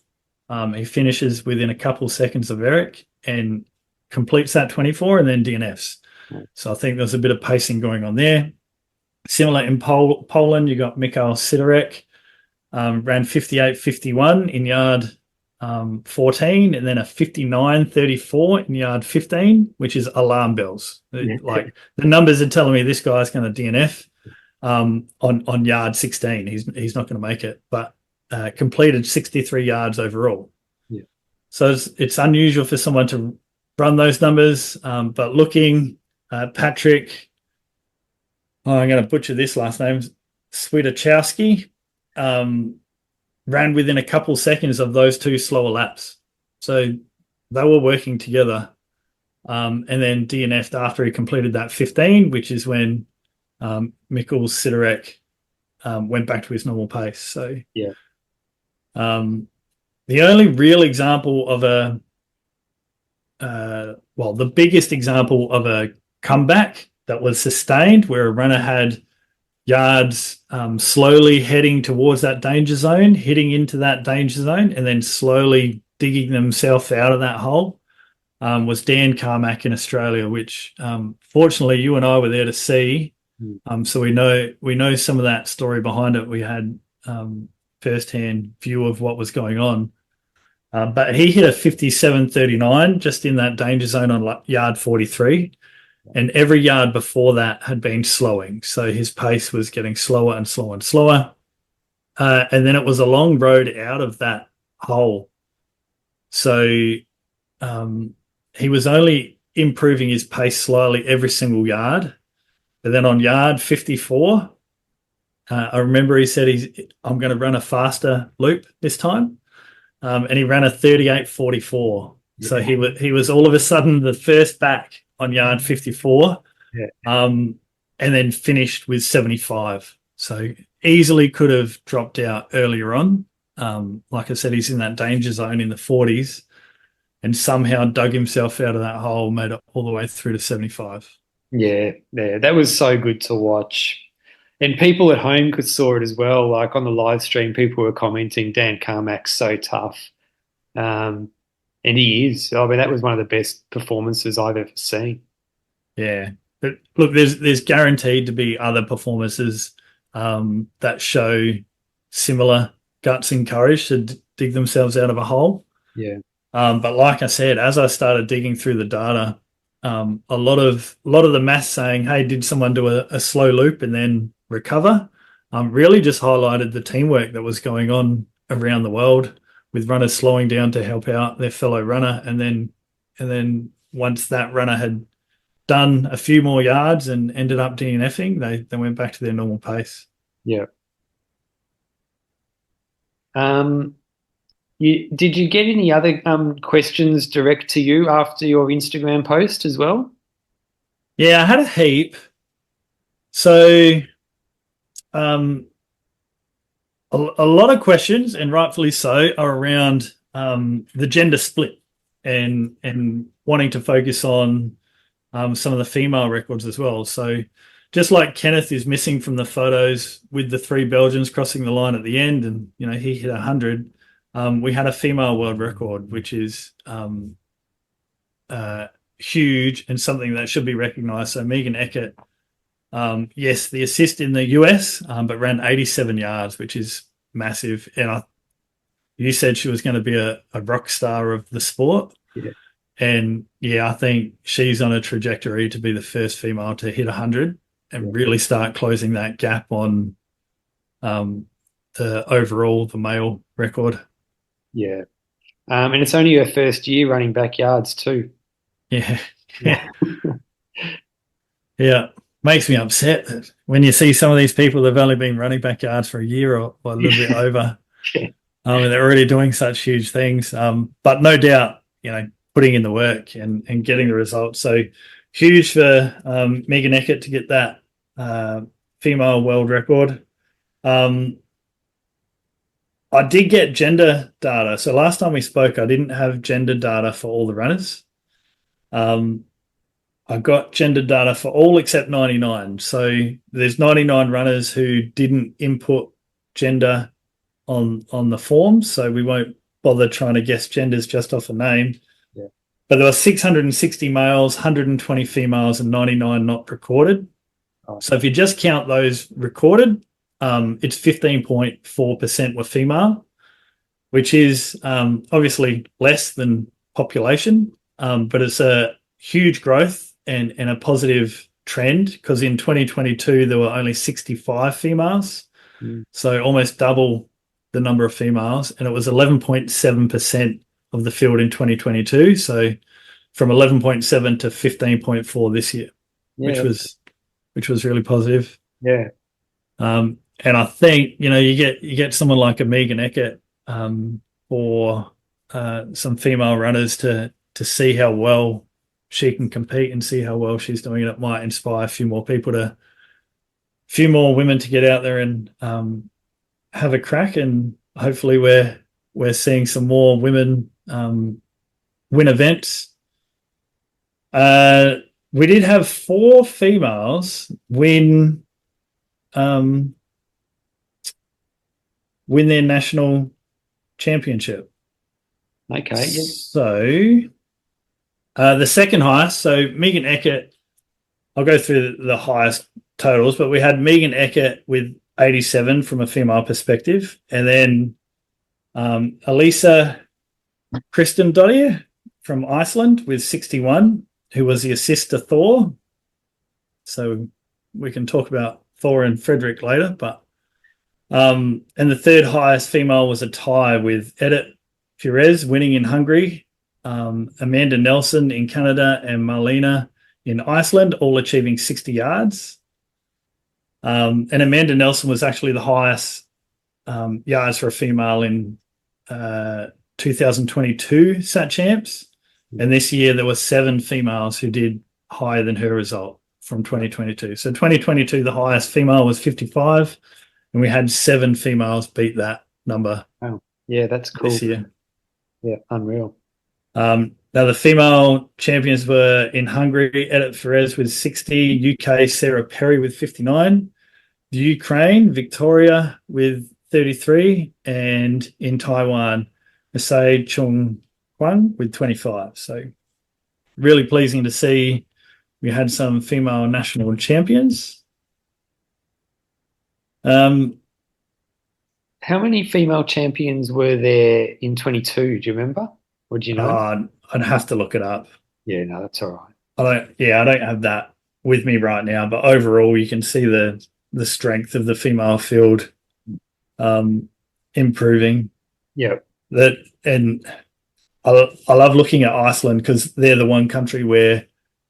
he finishes within a couple seconds of Eric and completes that 24 and then DNFs. Right. So I think there's a bit of pacing going on there. Similar in Poland, you got Mikhail Sidorek, ran 58.51 in yard 14, and then a 59.34 in yard 15, which is alarm bells. Yeah. Like the numbers are telling me this guy's going to DNF on yard 16. He's not going to make it, but completed 63 yards overall. Yeah. So it's unusual for someone to run those numbers, but looking Patrick, I'm going to butcher this last name, Switachowski ran within a couple seconds of those two slower laps. So they were working together. And then DNF'd after he completed that 15, which is when Mikkel Siderek went back to his normal pace. So Yeah. The only real example of the biggest example of a comeback that was sustained, where a runner had yards slowly heading towards that danger zone, hitting into that danger zone, and then slowly digging themselves out of that hole, was Dan Carmack in Australia, which fortunately you and I were there to see. So we know some of that story behind it. We had first-hand view of what was going on. But he hit a 57.39 just in that danger zone on yard 43. And every yard before that had been slowing. So his pace was getting slower and slower and slower. And then it was a long road out of that hole. So he was only improving his pace slowly every single yard. But then on yard 54, I remember he said, I'm going to run a faster loop this time. And he ran a 38.44. Yeah. So he was all of a sudden the first back on yard 54, and then finished with 75. So easily could have dropped out earlier on. Like I said, he's in that danger zone in the 40s and somehow dug himself out of that hole, made it all the way through to 75. Yeah, that was so good to watch. And people at home saw it as well. Like on the live stream, people were commenting, Dan Carmack's so tough. And he is. I mean, that was one of the best performances I've ever seen. Yeah. But look, there's guaranteed to be other performances that show similar guts and courage to dig themselves out of a hole. Yeah. But like I said, as I started digging through the data, a lot of the maths saying, hey, did someone do a slow loop and then recover, really just highlighted the teamwork that was going on around the world, with runners slowing down to help out their fellow runner, and then once that runner had done a few more yards and ended up DNFing, they went back to their normal pace. Yeah. Did you get any other questions direct to you after your Instagram post as well? Yeah, I had a heap. So a lot of questions, and rightfully so, are around the gender split and wanting to focus on some of the female records as well. So just like Kenneth is missing from the photos with the three Belgians crossing the line at the end, and he hit 100, we had a female world record, which is huge and something that should be recognised. So Megan Eckert, yes, the assist in the US, but ran 87 yards, which is massive. And you said she was going to be a rock star of the sport. Yeah. And yeah, I think she's on a trajectory to be the first female to hit 100 and really start closing that gap on the male record. Yeah. And it's only her first year running backyards too. Yeah. Yeah. Makes me upset that when you see some of these people that've only been running backyards for a year or a little bit over, and they're already doing such huge things. But no doubt, putting in the work and getting the results. So huge for Megan Eckert to get that female world record. I did get gender data. So last time we spoke, I didn't have gender data for all the runners. I got gender data for all except 99. So there's 99 runners who didn't input gender on the forms. So we won't bother trying to guess genders just off a name. Yeah. But there were 660 males, 120 females, and 99 not recorded. Oh. So if you just count those recorded, it's 15.4% were female, which is obviously less than population, but it's a huge growth and a positive trend, because in 2022 there were only 65 females, so almost double the number of females, and it was 11.7% of the field in 2022. So from 11.7 to 15.4 this year, which was really positive. Yeah. And And I think, you get someone like a Megan Eckert, or some female runners to see how well she can compete and see how well she's doing. It might inspire a few more women to get out there and have a crack. And hopefully we're seeing some more women win events. We did have 4 females win their national championship. Okay. Yeah. So the second highest, so Megan Eckert, I'll go through the highest totals, but we had Megan Eckert with 87 from a female perspective, and then Elisa Kristendottir from Iceland with 61, who was the assist to Thor. So we can talk about Thor and Frederick later, but and the third highest female was a tie with Edith Perez winning in Hungary, Amanda Nelson in Canada, and Marlena in Iceland, all achieving 60 yards. And Amanda Nelson was actually the highest yards for a female in 2022 Sat Champs. And this year there were 7 females who did higher than her result from 2022. So 2022, the highest female was 55, and we had 7 females beat that number. Oh, yeah, that's cool. This year. Yeah, unreal. Now the female champions were in Hungary, Edith Perez with 60, UK, Sarah Perry with 59, the Ukraine, Victoria with 33, and in Taiwan, Masai Chung Kwang with 25. So really pleasing to see we had some female national champions. How many female champions were there in 22? Do you remember? Or do you know? I'd have to look it up. Yeah, no, that's all right. I don't have that with me right now, but overall you can see the strength of the female field improving. Yeah. And I love looking at Iceland because they're the one country where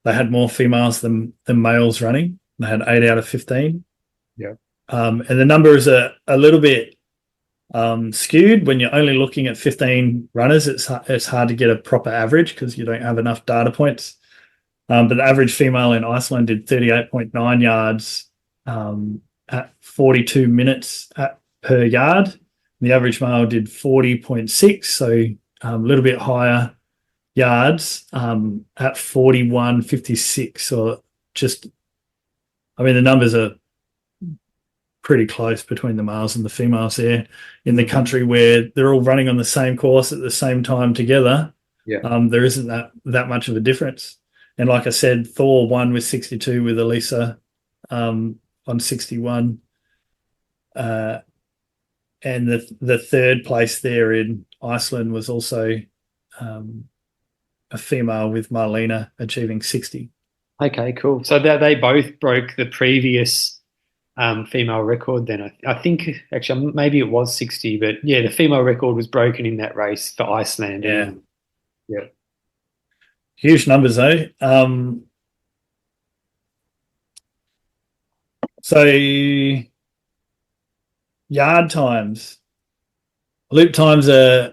they had more females than males running. They had 8 out of 15. Yeah. And the numbers are a little bit skewed when you're only looking at 15 runners. It's hard to get a proper average because you don't have enough data points. But the average female in Iceland did 38.9 yards at 42 minutes per yard. The average male did 40.6, so a little bit higher yards at 41.56. Or the numbers are pretty close between the males and the females there in the country where they're all running on the same course at the same time together. Yeah. There isn't that much of a difference. And like I said, Thor won with 62 with Elisa on 61. And the third place there in Iceland was also a female with Marlena achieving 60. Okay, cool. So they both broke the previous female record then. I think actually maybe it was 60, but yeah, the female record was broken in that race for Iceland. Yeah. Yeah. Huge numbers though. So yard times, loop times are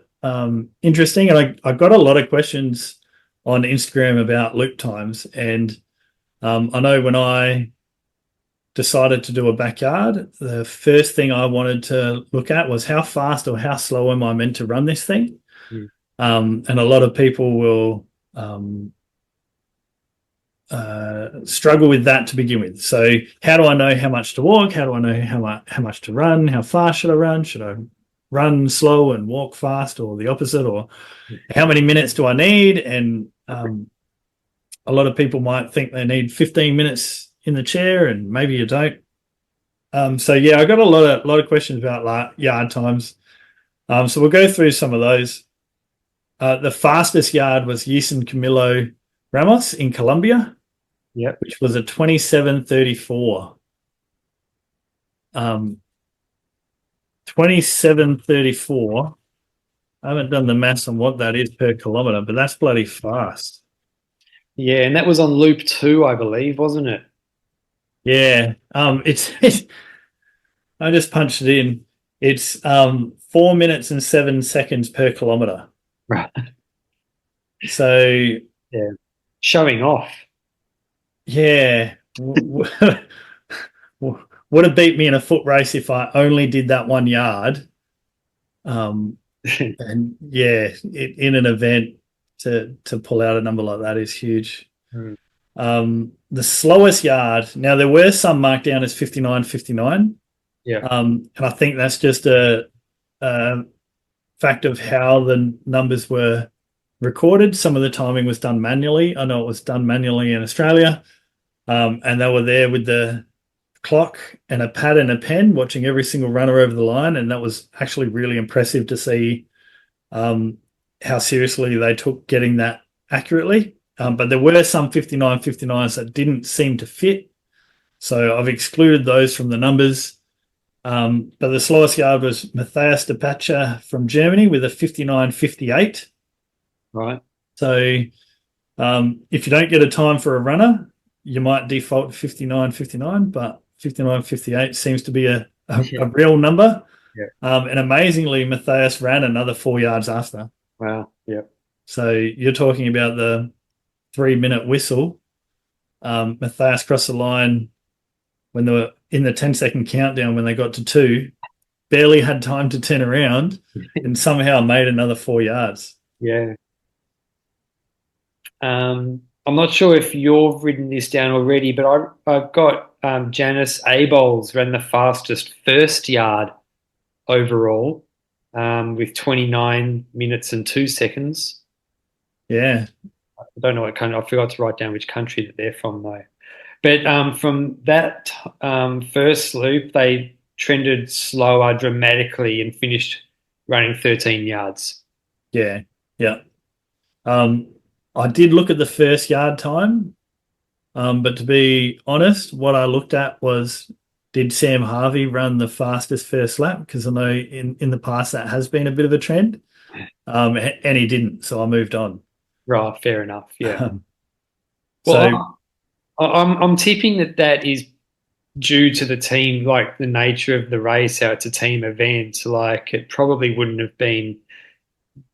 interesting, and I got a lot of questions on Instagram about loop times, and I know when I decided to do a backyard, the first thing I wanted to look at was how fast or how slow am I meant to run this thing. And a lot of people will struggle with that to begin with. So how do I know how much to walk? How do I know how much to run? How fast should I run? Should I run slow and walk fast, or the opposite? Or how many minutes do I need? And a lot of people might think they need 15 minutes in the chair, and maybe you don't. So yeah, I got a lot of questions about yard times. So we'll go through some of those. The fastest yard was Yison Camilo Ramos in Colombia. Yep. Which was a 27:34. 27:34. I haven't done the maths on what that is per kilometer, but that's bloody fast. Yeah, and that was on loop 2, I believe, wasn't it? Yeah. I just punched it in. It's 4 minutes and 7 seconds per kilometer. Right. So Yeah. Showing off. yeah, would have beat me in a foot race if I only did that 1 yard. And yeah, in an event to pull out a number like that is huge. Mm. The slowest yard. Now there were some marked down as 59.59. Yeah. And I think that's just a fact of how the numbers were recorded. Some of the timing was done manually. I know it was done manually in Australia. And they were there with the clock and a pad and a pen watching every single runner over the line. And that was actually really impressive to see how seriously they took getting that accurately. But there were some 59.59s that didn't seem to fit. So I've excluded those from the numbers. But the slowest yard was Matthias de Pacha from Germany with a 59.58. Right. So if you don't get a time for a runner, you might default to 59.59, but 59.58 seems to be a real number. Yeah. And amazingly, Matthias ran another 4 yards after. Wow. Yeah. So you're talking about the 3-minute whistle. Matthias crossed the line when they were in the 10-second countdown when they got to 2, barely had time to turn around and somehow made another 4 yards. Yeah. I'm not sure if you've written this down already, but I've got Janice Abols ran the fastest first yard overall with 29 minutes and 2 seconds. Yeah. I don't know what country. I forgot to write down which country that they're from though. But from that first loop, they trended slower dramatically and finished running 13 yards. Yeah. Yeah. I did look at the first yard time, but to be honest, what I looked at was, did Sam Harvey run the fastest first lap? Because I know in the past that has been a bit of a trend, and he didn't, so I moved on. Right, fair enough. Yeah. So Well, I'm tipping that is due to the team, like the nature of the race, how it's a team event. Like it probably wouldn't have been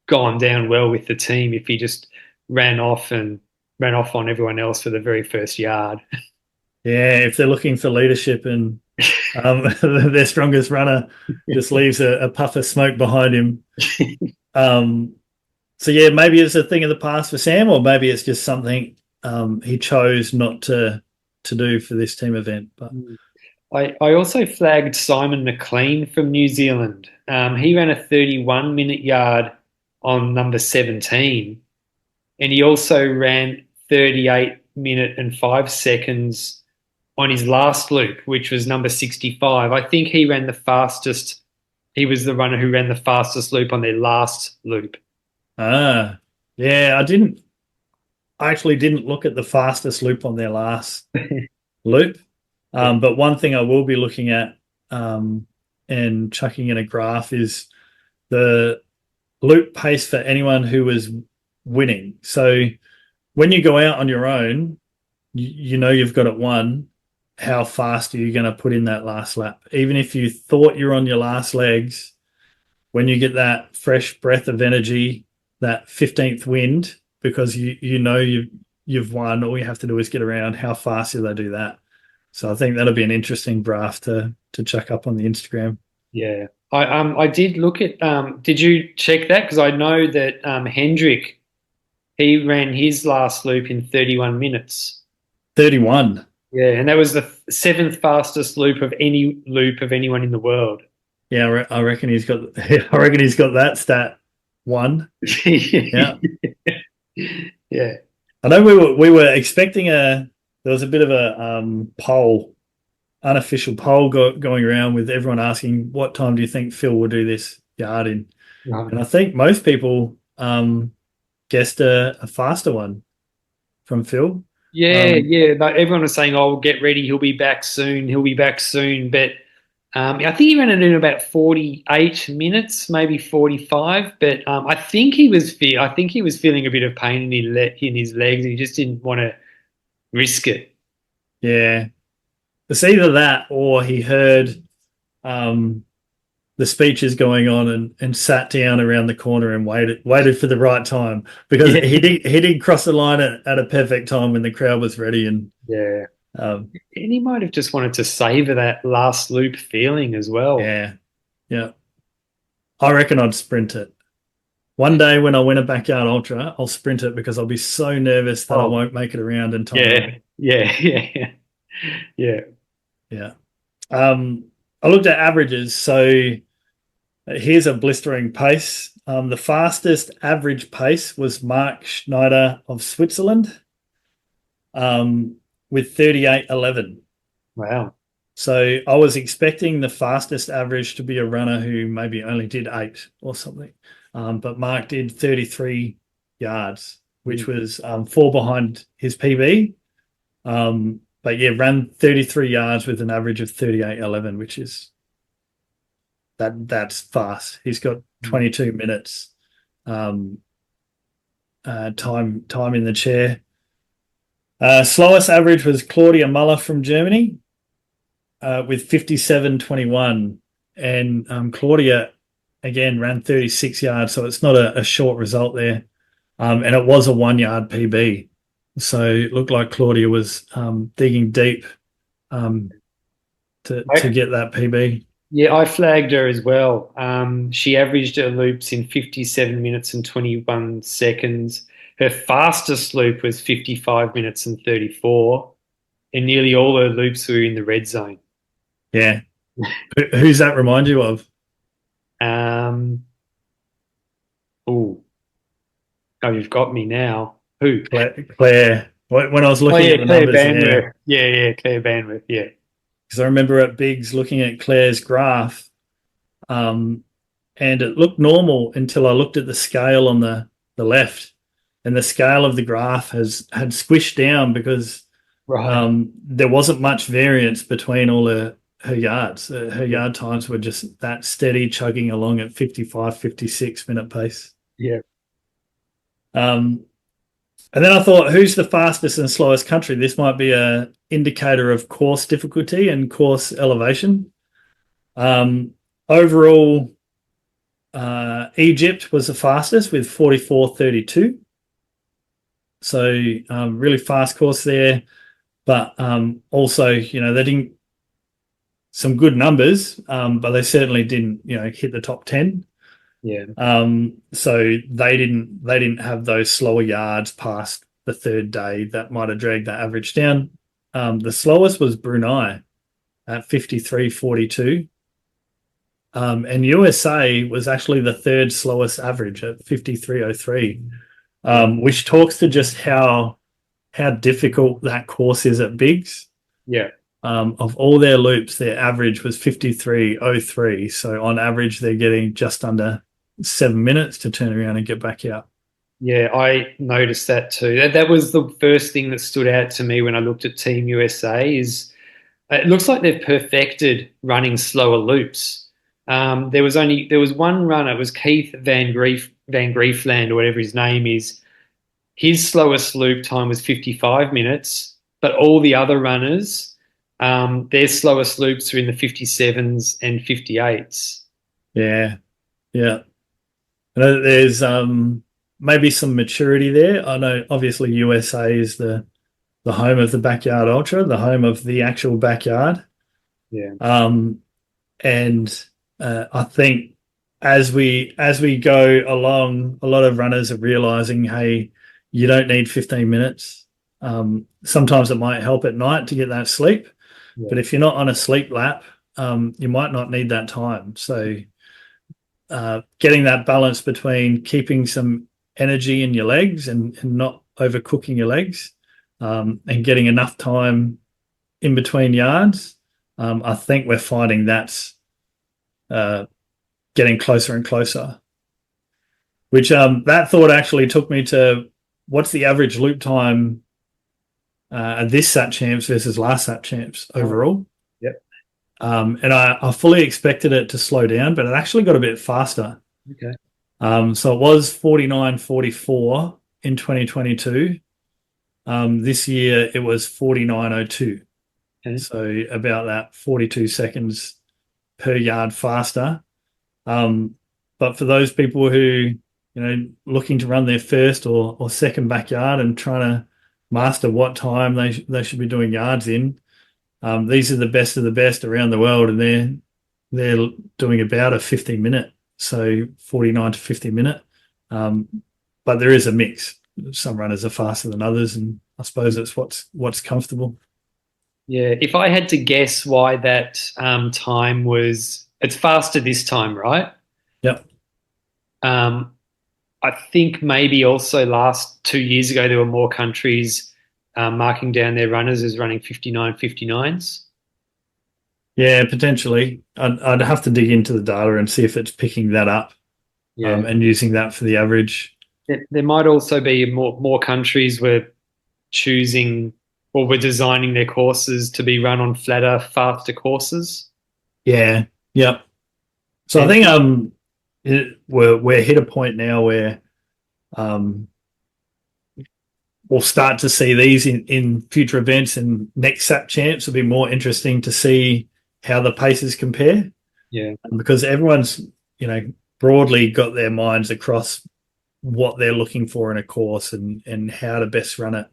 gone down well with the team if he just ran off on everyone else for the very first yard. yeah, if they're looking for leadership and their strongest runner just leaves a puff of smoke behind him. So yeah, maybe it's a thing of the past for Sam, or maybe it's just something he chose not to do for this team event. But I also flagged Simon McLean from New Zealand. He ran a 31-minute yard on number 17, and he also ran 38-minute and 5 seconds on his last loop, which was number 65. I think he ran the fastest. He was the runner who ran the fastest loop on their last loop. yeah, I actually didn't look at the fastest loop on their last loop. But one thing I will be looking at and chucking in a graph is the loop pace for anyone who was winning. So when you go out on your own, you know you've got it won. How fast are you going to put in that last lap? Even if you thought you're on your last legs, when you get that fresh breath of energy, that 15th wind, because you know you've won, all you have to do is get around. How fast do they do that? So I think that'll be an interesting graph to check up on the Instagram. Yeah, I did look at. Did you check that? Because I know that Hendrick, he ran his last loop in 31 minutes. 31. Yeah, and that was the 7th fastest loop of anyone in the world. Yeah, I reckon he's got. I reckon he's got that stat one. Yeah, yeah. I know we were expecting there was a bit of a poll, unofficial poll going around with everyone asking what time do you think Phil will do this yard in, and I think most people guessed a faster one from Phil. Yeah, yeah. Everyone was saying, "Oh, get ready. He'll be back soon. He'll be back soon." But I think he ran it in about 48 minutes, maybe 45. But I think he was feeling a bit of pain in his legs, and he just didn't want to risk it. Yeah, it's either that or he heard the speech is going on, and sat down around the corner and waited for the right time, because Yeah, he did cross the line at a perfect time when the crowd was ready. And yeah. um, And he might have just wanted to savor that last loop feeling as well. yeah, yeah, I reckon I'd sprint it. One day when I win a backyard ultra, I'll sprint it, because I'll be so nervous that I Oh, won't make it around in time. yeah, yeah, yeah, yeah. Yeah. I looked at averages. So here's a blistering pace. The fastest average pace was Mark Schneider of Switzerland, with 38:11. Wow. So I was expecting the fastest average to be a runner who maybe only did 8 or something. But Mark did 33 yards, which Mm. was 4 behind his PB. But yeah, ran 33 yards with an average of 38:11, which is that's fast. He's got 22 minutes time in the chair. Slowest average was Claudia Muller from Germany, with 57:21, and Claudia again ran 36 yards, so it's not a short result there. And it was a 1 yard PB, so it looked like Claudia was digging deep to I, get that PB. yeah, I flagged her as well. She averaged her loops in 57 minutes and 21 seconds. Her fastest loop was 55 minutes and 34, and nearly all her loops were in the red zone. Yeah, who's that remind you of? Um, oh, oh, you've got me now. Who? Claire. When I was Oh looking yeah, at the Claire numbers, yeah, Banworth. Yeah, yeah, Claire Banworth. Yeah, because I remember at Biggs looking at Claire's graph, um, and it looked normal until I looked at the scale on the left, and the scale of the graph had squished down, because right. there wasn't much variance between all her yards. Her Yeah, yard times were just that steady, chugging along at 55, 56 minute pace. yeah, Um, And then I thought, who's the fastest and slowest country? This might be a indicator of course difficulty and course elevation. Overall, Egypt was the fastest with 44:32. So really fast course there, but also, they didn't some good numbers, but they certainly didn't, hit the top 10. yeah, So they didn't have those slower yards past the third day that might have dragged that average down. The slowest was Brunei at 53:42. And USA was actually the third slowest average at 53:03, yeah, which talks to just how difficult that course is at Biggs. yeah. Of all their loops, their average was 53:03. So on average, they're getting just under 7 minutes to turn around and get back out. Yeah, I noticed that too. That was the first thing that stood out to me when I looked at Team USA is it looks like they've perfected running slower loops. There was one runner, it was Keith Van Griefland or whatever his name is. His slowest loop time was 55 minutes, but all the other runners, their slowest loops are in the 57s and 58s. Yeah, yeah. There's maybe some maturity there. I know obviously USA is the home of the backyard ultra, the home of the actual backyard. Yeah, Um, and I think as we go along, a lot of runners are realizing, hey, you don't need 15 minutes. Sometimes it might help at night to get that sleep, yeah, but if you're not on a sleep lap, you might not need that time. So getting that balance between keeping some energy in your legs and not overcooking your legs, and getting enough time in between yards. I think we're finding that's uh, getting closer and closer. Which that thought actually took me to what's the average loop time at this SAT champs versus last SAT champs overall. yep. And I fully expected it to slow down, but it actually got a bit faster. Okay. So it was 49:44 in 2022. This year it was 49:02. Okay. So about that 42 seconds per yard faster. But for those people who, looking to run their first or second backyard and trying to master what time they should be doing yards in, these are the best of the best around the world, and they're doing about a 50-minute, so 49 to 50 minute. But there is a mix. Some runners are faster than others, and I suppose it's what's comfortable. Yeah, if I had to guess why that time was, it's faster this time, right? Yep. Um, I think maybe also last 2 years ago, there were more countries marking down their runners as running 59 59s. Yeah, potentially. I'd have to dig into the data and see if it's picking that up, Yeah. and using that for the average. There might also be more countries were choosing or were designing their courses to be run on flatter, faster courses. Yeah. Yep. So I And think we're hit a point now where um, we'll start to see these in future events, and next SAP champs will be more interesting to see how the paces compare, yeah, because everyone's broadly got their minds across what they're looking for in a course and how to best run it.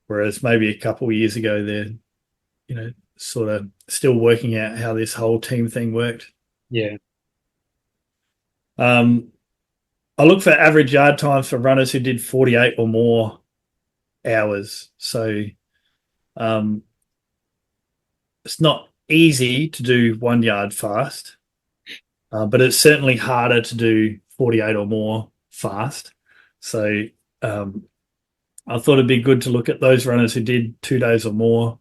Whereas maybe a couple of years ago, they're sort of still working out how this whole team thing worked. yeah, I look for average yard times for runners who did 48 or more hours. So it's not easy to do 1 yard fast, but it's certainly harder to do 48 or more fast. So I thought it'd be good to look at those runners who did 2 days or more,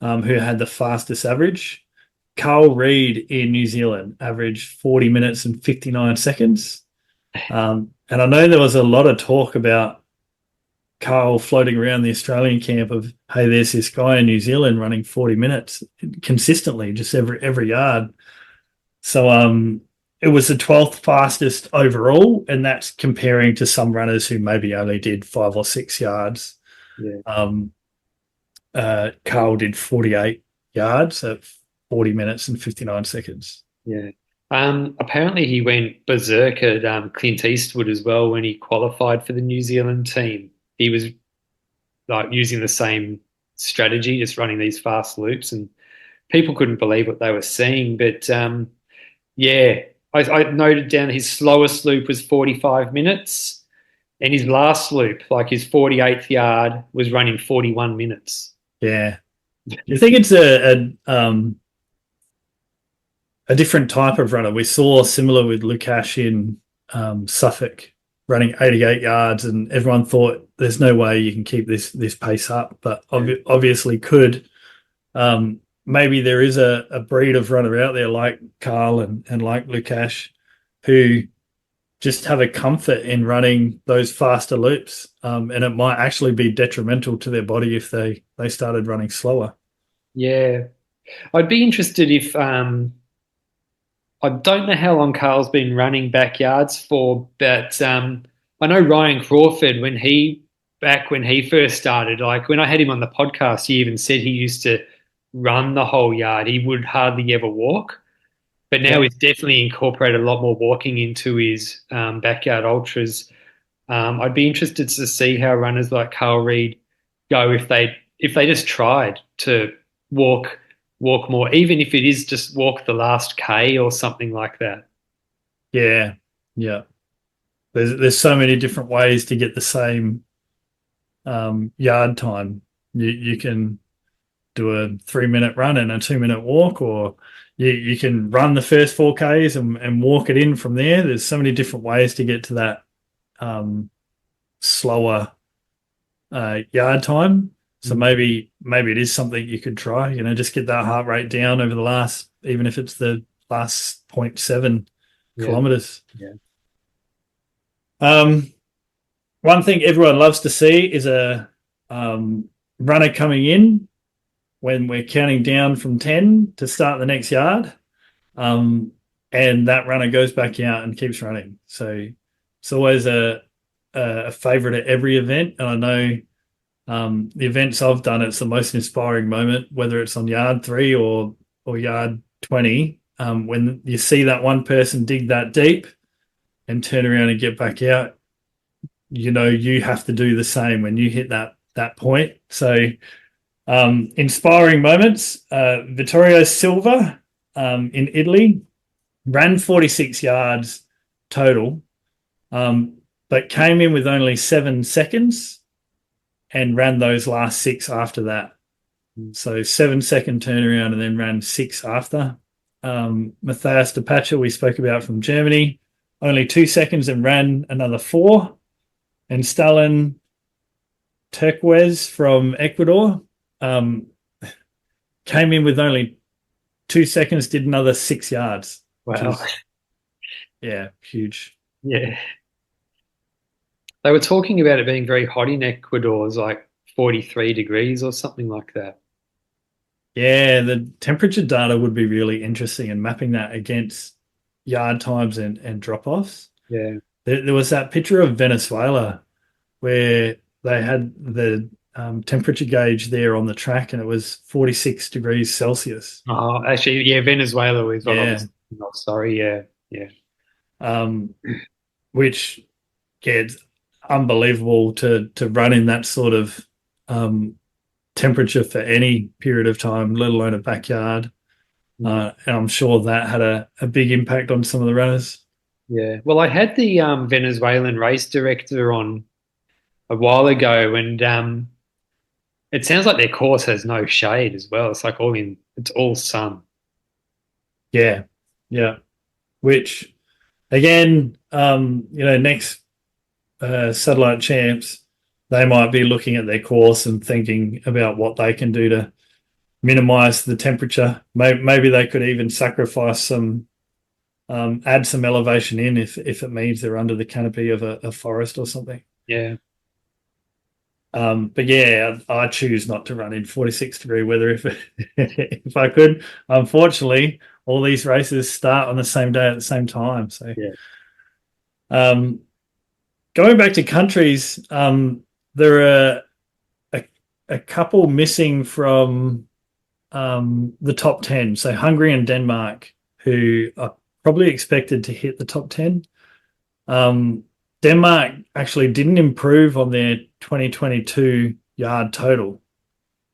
who had the fastest average. Carl Reid in New Zealand averaged 40 minutes and 59 seconds. And I know there was a lot of talk about Carl floating around the Australian camp of, hey, there's this guy in New Zealand running 40 minutes consistently, just every yard. So it was the 12th fastest overall, and that's comparing to some runners who maybe only did 5 or 6 yards. yeah, Carl did 48 yards at 40 minutes and 59 seconds. yeah. Apparently, he went berserk at Clint Eastwood as well when he qualified for the New Zealand team. He was like using the same strategy, just running these fast loops, and people couldn't believe what they were seeing. But yeah, I noted down his slowest loop was 45 minutes, and his last loop, like his 48th yard, was running 41 minutes. Yeah. You think it's a different type of runner? We saw similar with Lukash in Suffolk running 88 yards, and everyone thought there's no way you can keep this pace up, but obviously could. Maybe there is a breed of runner out there like Carl and like Lukash who just have a comfort in running those faster loops, and it might actually be detrimental to their body if they started running slower. Yeah, I'd be interested if I don't know how long Carl's been running backyards for, but I know Ryan Crawford when he first started, like when I had him on the podcast, he even said he used to run the whole yard. He would hardly ever walk, but now Yeah. he's definitely incorporated a lot more walking into his backyard ultras. I'd be interested to see how runners like Carl Reid go if they just tried to walk more, even if it is just walk the last K or something like that. Yeah. Yeah. There's so many different ways to get the same yard time. You can do a 3-minute run and a 2-minute walk, or you can run the first 4Ks and walk it in from there. There's so many different ways to get to that slower yard time. So maybe it is something you could try, just get that heart rate down over the last, even if it's the last 0.7 kilometers. Yeah. One thing everyone loves to see is a runner coming in when we're counting down from 10 to start the next yard. And that runner goes back out and keeps running. So it's always a favorite at every event. And I know the events I've done, it's the most inspiring moment, whether it's on yard 3 or yard 20. when you see that one person dig that deep and turn around and get back out, you have to do the same when you hit that point. So inspiring moments. Vittorio Silva in Italy ran 46 yards total, but came in with only 7 seconds and ran those last 6 after that. So 7-second turnaround and then ran 6 after. Matthias Depacher, we spoke about, from Germany, only 2 seconds and ran another 4. And Stalin Turquez from Ecuador came in with only 2 seconds, did another 6 yards. Wow. Yeah, huge. Yeah. They were talking about it being very hot in Ecuador, it's like 43 degrees or something like that. Yeah, the temperature data would be really interesting, and mapping that against yard times and drop-offs. Yeah. There was that picture of Venezuela where they had the temperature gauge there on the track, and it was 46 degrees Celsius. Oh, actually, yeah, Venezuela is what I Yeah. was. Oh, sorry, yeah, yeah. Which, yeah, it's unbelievable to run in that sort of temperature for any period of time, let alone a backyard. And I'm sure that had a big impact on some of the runners. Yeah. Well, I had the Venezuelan race director on a while ago, and it sounds like their course has no shade as well. It's like it's all sun. Yeah, yeah. Which, again, next satellite champs, they might be looking at their course and thinking about what they can do to minimize the temperature. Maybe they could even sacrifice some, add some elevation in if it means they're under the canopy of a forest or something. Yeah. But yeah, I choose not to run in 46-degree weather if I could. Unfortunately, all these races start on the same day at the same time. So, yeah. Going back to countries, there are a couple missing from the top 10. So Hungary and Denmark, who are probably expected to hit the top 10. Denmark actually didn't improve on their 2022 yard total,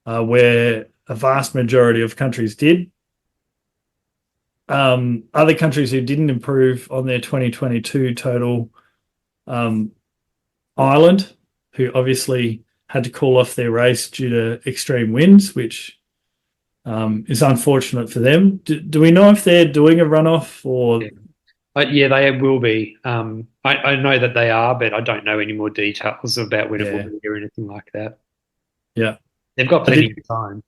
where a vast majority of countries did. Other countries who didn't improve on their 2022 total, Ireland, who obviously had to call off their race due to extreme winds, which is unfortunate for them. Do we know if they're doing a runoff or... Yeah, they will be. I know that they are, but I don't know any more details about when it will be or anything like that. Yeah. They've got plenty of time.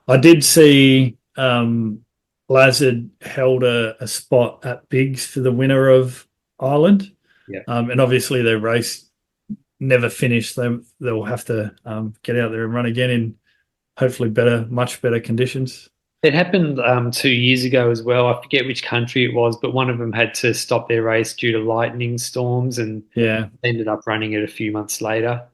I did see Lazard held a spot at Biggs for the winner of Ireland. Yeah. And obviously their race never finished. They'll have to get out there and run again in hopefully much better conditions. It happened 2 years ago as well. I forget which country it was, but one of them had to stop their race due to lightning storms, and ended up running it a few months later.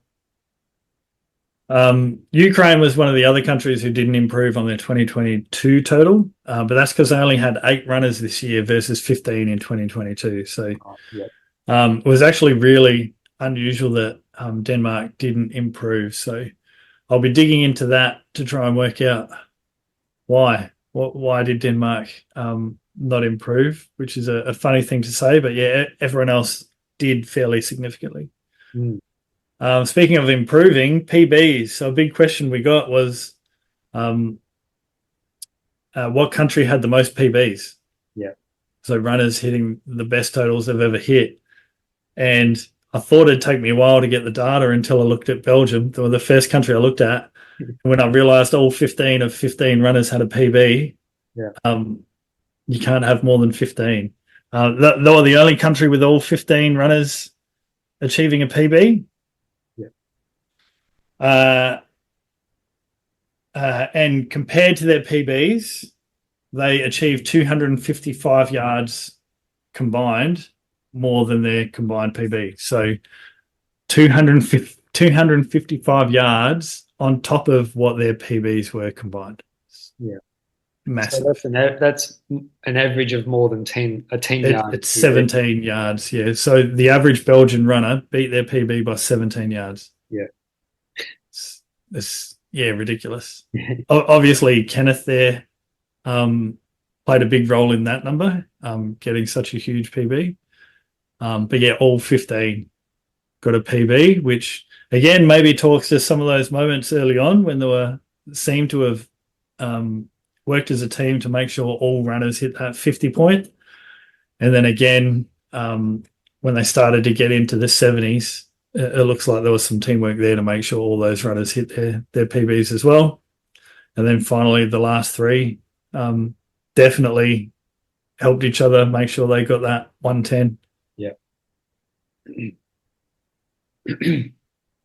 Ukraine was one of the other countries who didn't improve on their 2022 total, but that's because they only had 8 runners this year versus 15 in 2022. So it was actually really unusual that Denmark didn't improve. So I'll be digging into that to try and work out why did Denmark not improve, which is a funny thing to say, but yeah, everyone else did fairly significantly. Speaking of improving, PBs, so a big question we got was what country had the most PBs? Yeah. So runners hitting the best totals they've ever hit. And I thought it'd take me a while to get the data until I looked at Belgium. They were the first country I looked at. When I realized all 15 of 15 runners had a PB, you can't have more than 15. They were the only country with all 15 runners achieving a PB. And compared to their PBs, they achieved 255 yards combined more than their combined PB. So 255 yards on top of what their PBs were combined. Yeah. So massive. that's an average of more than 10 yards. It's 17 yards. Yeah. So the average Belgian runner beat their PB by 17 yards. Yeah. It's yeah, ridiculous. Obviously, Kenneth there played a big role in that number, getting such a huge PB. But yeah, all 15 got a PB, which again maybe talks to some of those moments early on when they seemed to have worked as a team to make sure all runners hit that 50 point. And then again, when they started to get into the 70s, it looks like there was some teamwork there to make sure all those runners hit their PBs as well. And then finally, the last three definitely helped each other make sure they got that 110. Yeah.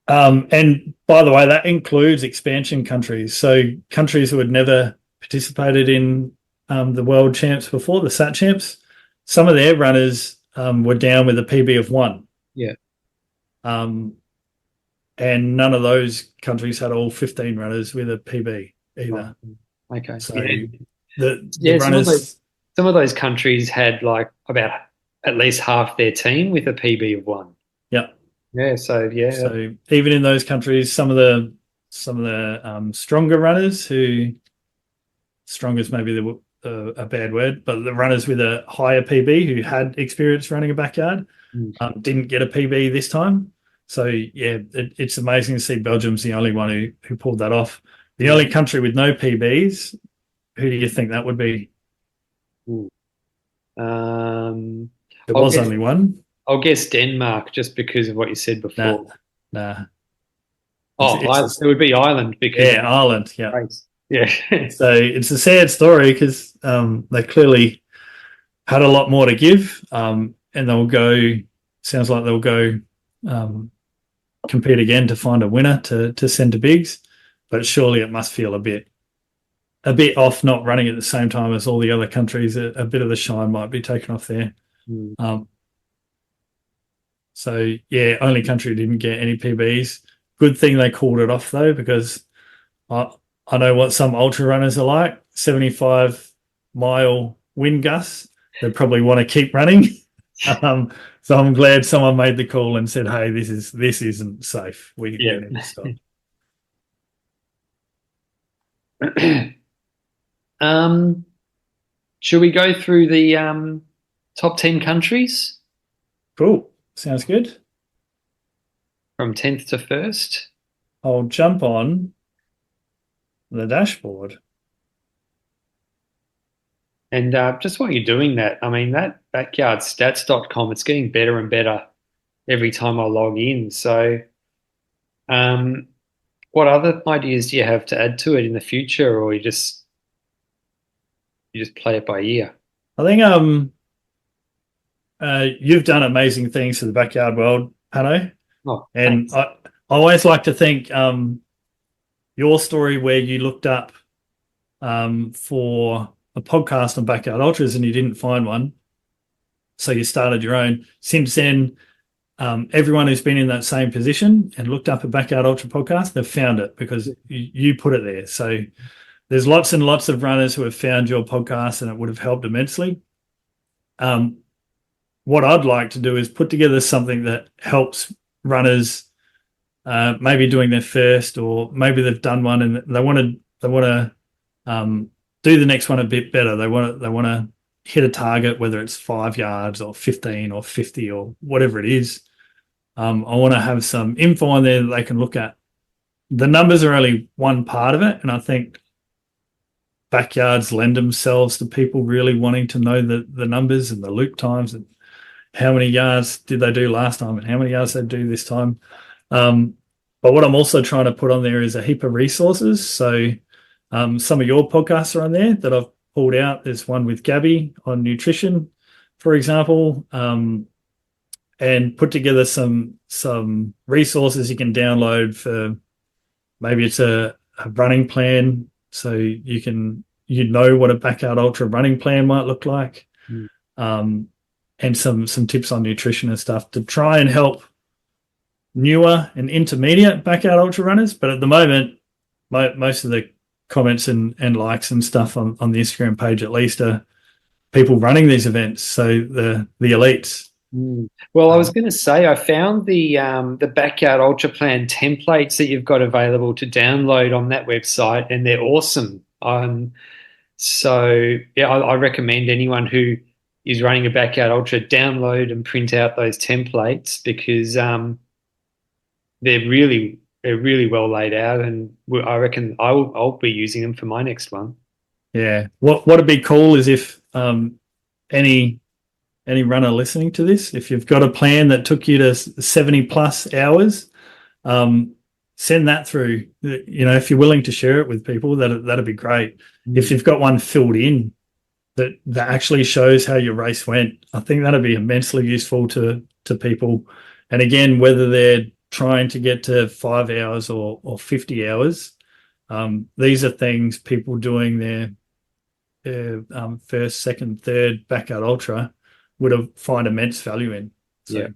And by the way, that includes expansion countries. So countries who had never participated in the world champs before, the SAT champs, some of their runners were down with a PB of 1. Yeah. And none of those countries had all 15 runners with a PB either. Okay. So yeah. the runners, some of those countries had like about at least half their team with a PB of 1. yeah. Yeah. So yeah. So even in those countries, some of the stronger runners who strongest maybe a bad word, but the runners with a higher PB who had experience running a backyard didn't get a PB this time. So yeah, it's amazing to see Belgium's the only one who pulled that off. The only country with no PBs, who do you think that would be? There was only one. I'll guess Denmark, just because of what you said before. Nah. It would be Ireland because Ireland. Yeah. Race. Yeah. So it's a sad story because they clearly had a lot more to give, and they'll go. Sounds like they'll go compete again to find a winner to send to bigs, but surely it must feel a bit off not running at the same time as all the other countries. A bit of the shine might be taken off there. So yeah, only country didn't get any PBs. Good thing they called it off though, because I know what some ultra runners are like. 75-mile wind gusts. They probably want to keep running. So I'm glad someone made the call and said, "Hey, this isn't safe. We need to stop." Should we go through the top 10 countries? Cool. Sounds good. From 10th to 1st. I'll jump on the dashboard. And just while you're doing that, I mean, that backyardstats.com, it's getting better and better every time I log in. So what other ideas do you have to add to it in the future, or you just play it by ear? I think you've done amazing things for the backyard world, Hanno. And I always like to think your story where you looked up for a podcast on backyard ultras and you didn't find one, so you started your own. Since then, everyone who's been in that same position and looked up a backyard ultra podcast, they've found it because you put it there. So there's lots and lots of runners who have found your podcast, and it would have helped immensely. What I'd like to do is put together something that helps runners maybe doing their first, or maybe they've done one and they want to do the next one a bit better. They want to hit a target, whether it's 5 yards or 15 or 50 or whatever it is. I want to have some info on there that they can look at. The numbers are only one part of it, and I think backyards lend themselves to people really wanting to know the numbers and the loop times and how many yards did they do last time and how many yards they do this time. But what I'm also trying to put on there is a heap of resources. So some of your podcasts are on there that I've pulled out. There's one with Gabby on nutrition, for example, and put together some resources you can download for maybe it's a running plan, so you know what a backyard ultra running plan might look like, and some tips on nutrition and stuff to try and help newer and intermediate backyard ultra runners. But at the moment, most of the comments and likes and stuff on the Instagram page at least are people running these events. So the elites. Well, I was going to say I found the Backyard Ultra Plan templates that you've got available to download on that website, and they're awesome. So yeah, I recommend anyone who is running a Backyard Ultra download and print out those templates because they're really well laid out, and I reckon I'll be using them for my next one. Yeah. What'd be cool is if any runner listening to this, if you've got a plan that took you to 70 plus hours, send that through. If you're willing to share it with people, that'd be great. If you've got one filled in that actually shows how your race went, I think that'd be immensely useful to people. And again, whether they're trying to get to 5 hours or 50 hours, these are things people doing their first, second, third Backyard Ultra would have find immense value in. So I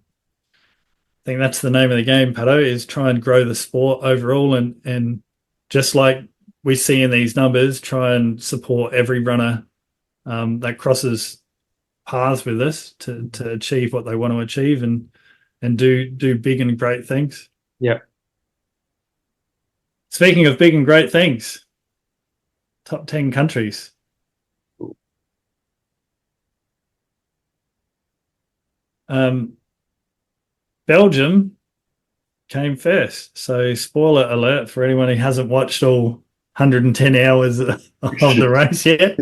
think that's the name of the game, Pato, is try and grow the sport overall, and just like we see in these numbers, try and support every runner that crosses paths with us to achieve what they want to achieve and do big and great things. Yeah. Speaking of big and great things, top 10 countries. Belgium came first. So spoiler alert for anyone who hasn't watched all 110 hours of the race yet.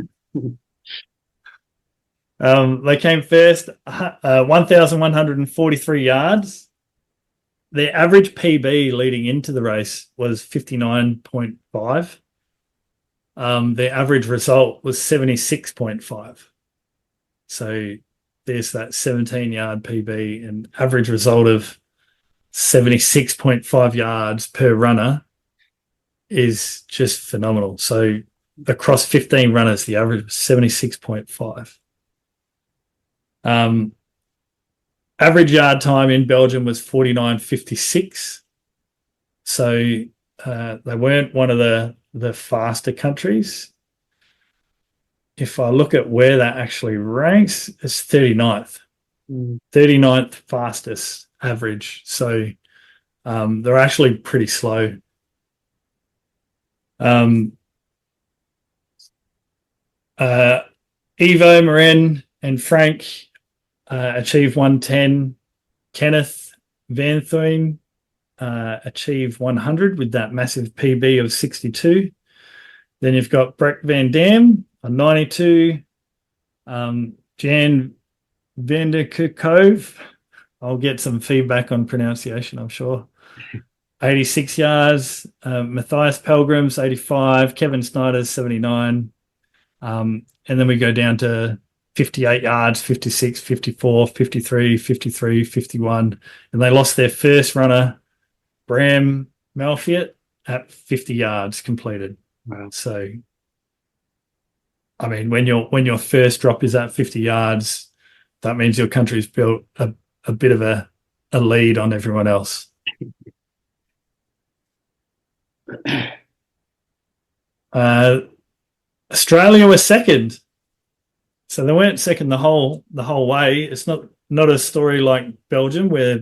They came first, 1,143 yards. Their average PB leading into the race was 59.5. Their average result was 76.5. So there's that 17-yard PB and average result of 76.5 yards per runner is just phenomenal. So across 15 runners, the average was 76.5. Average yard time in Belgium was 49.56. So they weren't one of the faster countries. If I look at where that actually ranks, it's 39th. 39th fastest average. So they're actually pretty slow. Ivo, Maren, and Frank achieved 110. Kenneth Van Thuyn achieved 100 with that massive PB of 62. Then you've got Breck Van Dam on 92. Jan Vanderkerkove. I'll get some feedback on pronunciation, I'm sure. 86 yards. Matthias Pelgrim's 85. Kevin Snyder's 79. And then we go down to 58 yards, 56, 54, 53, 53, 51. And they lost their first runner, Bram Malfiet, at 50 yards completed. Wow. So, I mean, when your first drop is at 50 yards, that means your country's built a bit of a lead on everyone else. Australia was second. So they weren't second the whole way. It's not a story like Belgium where,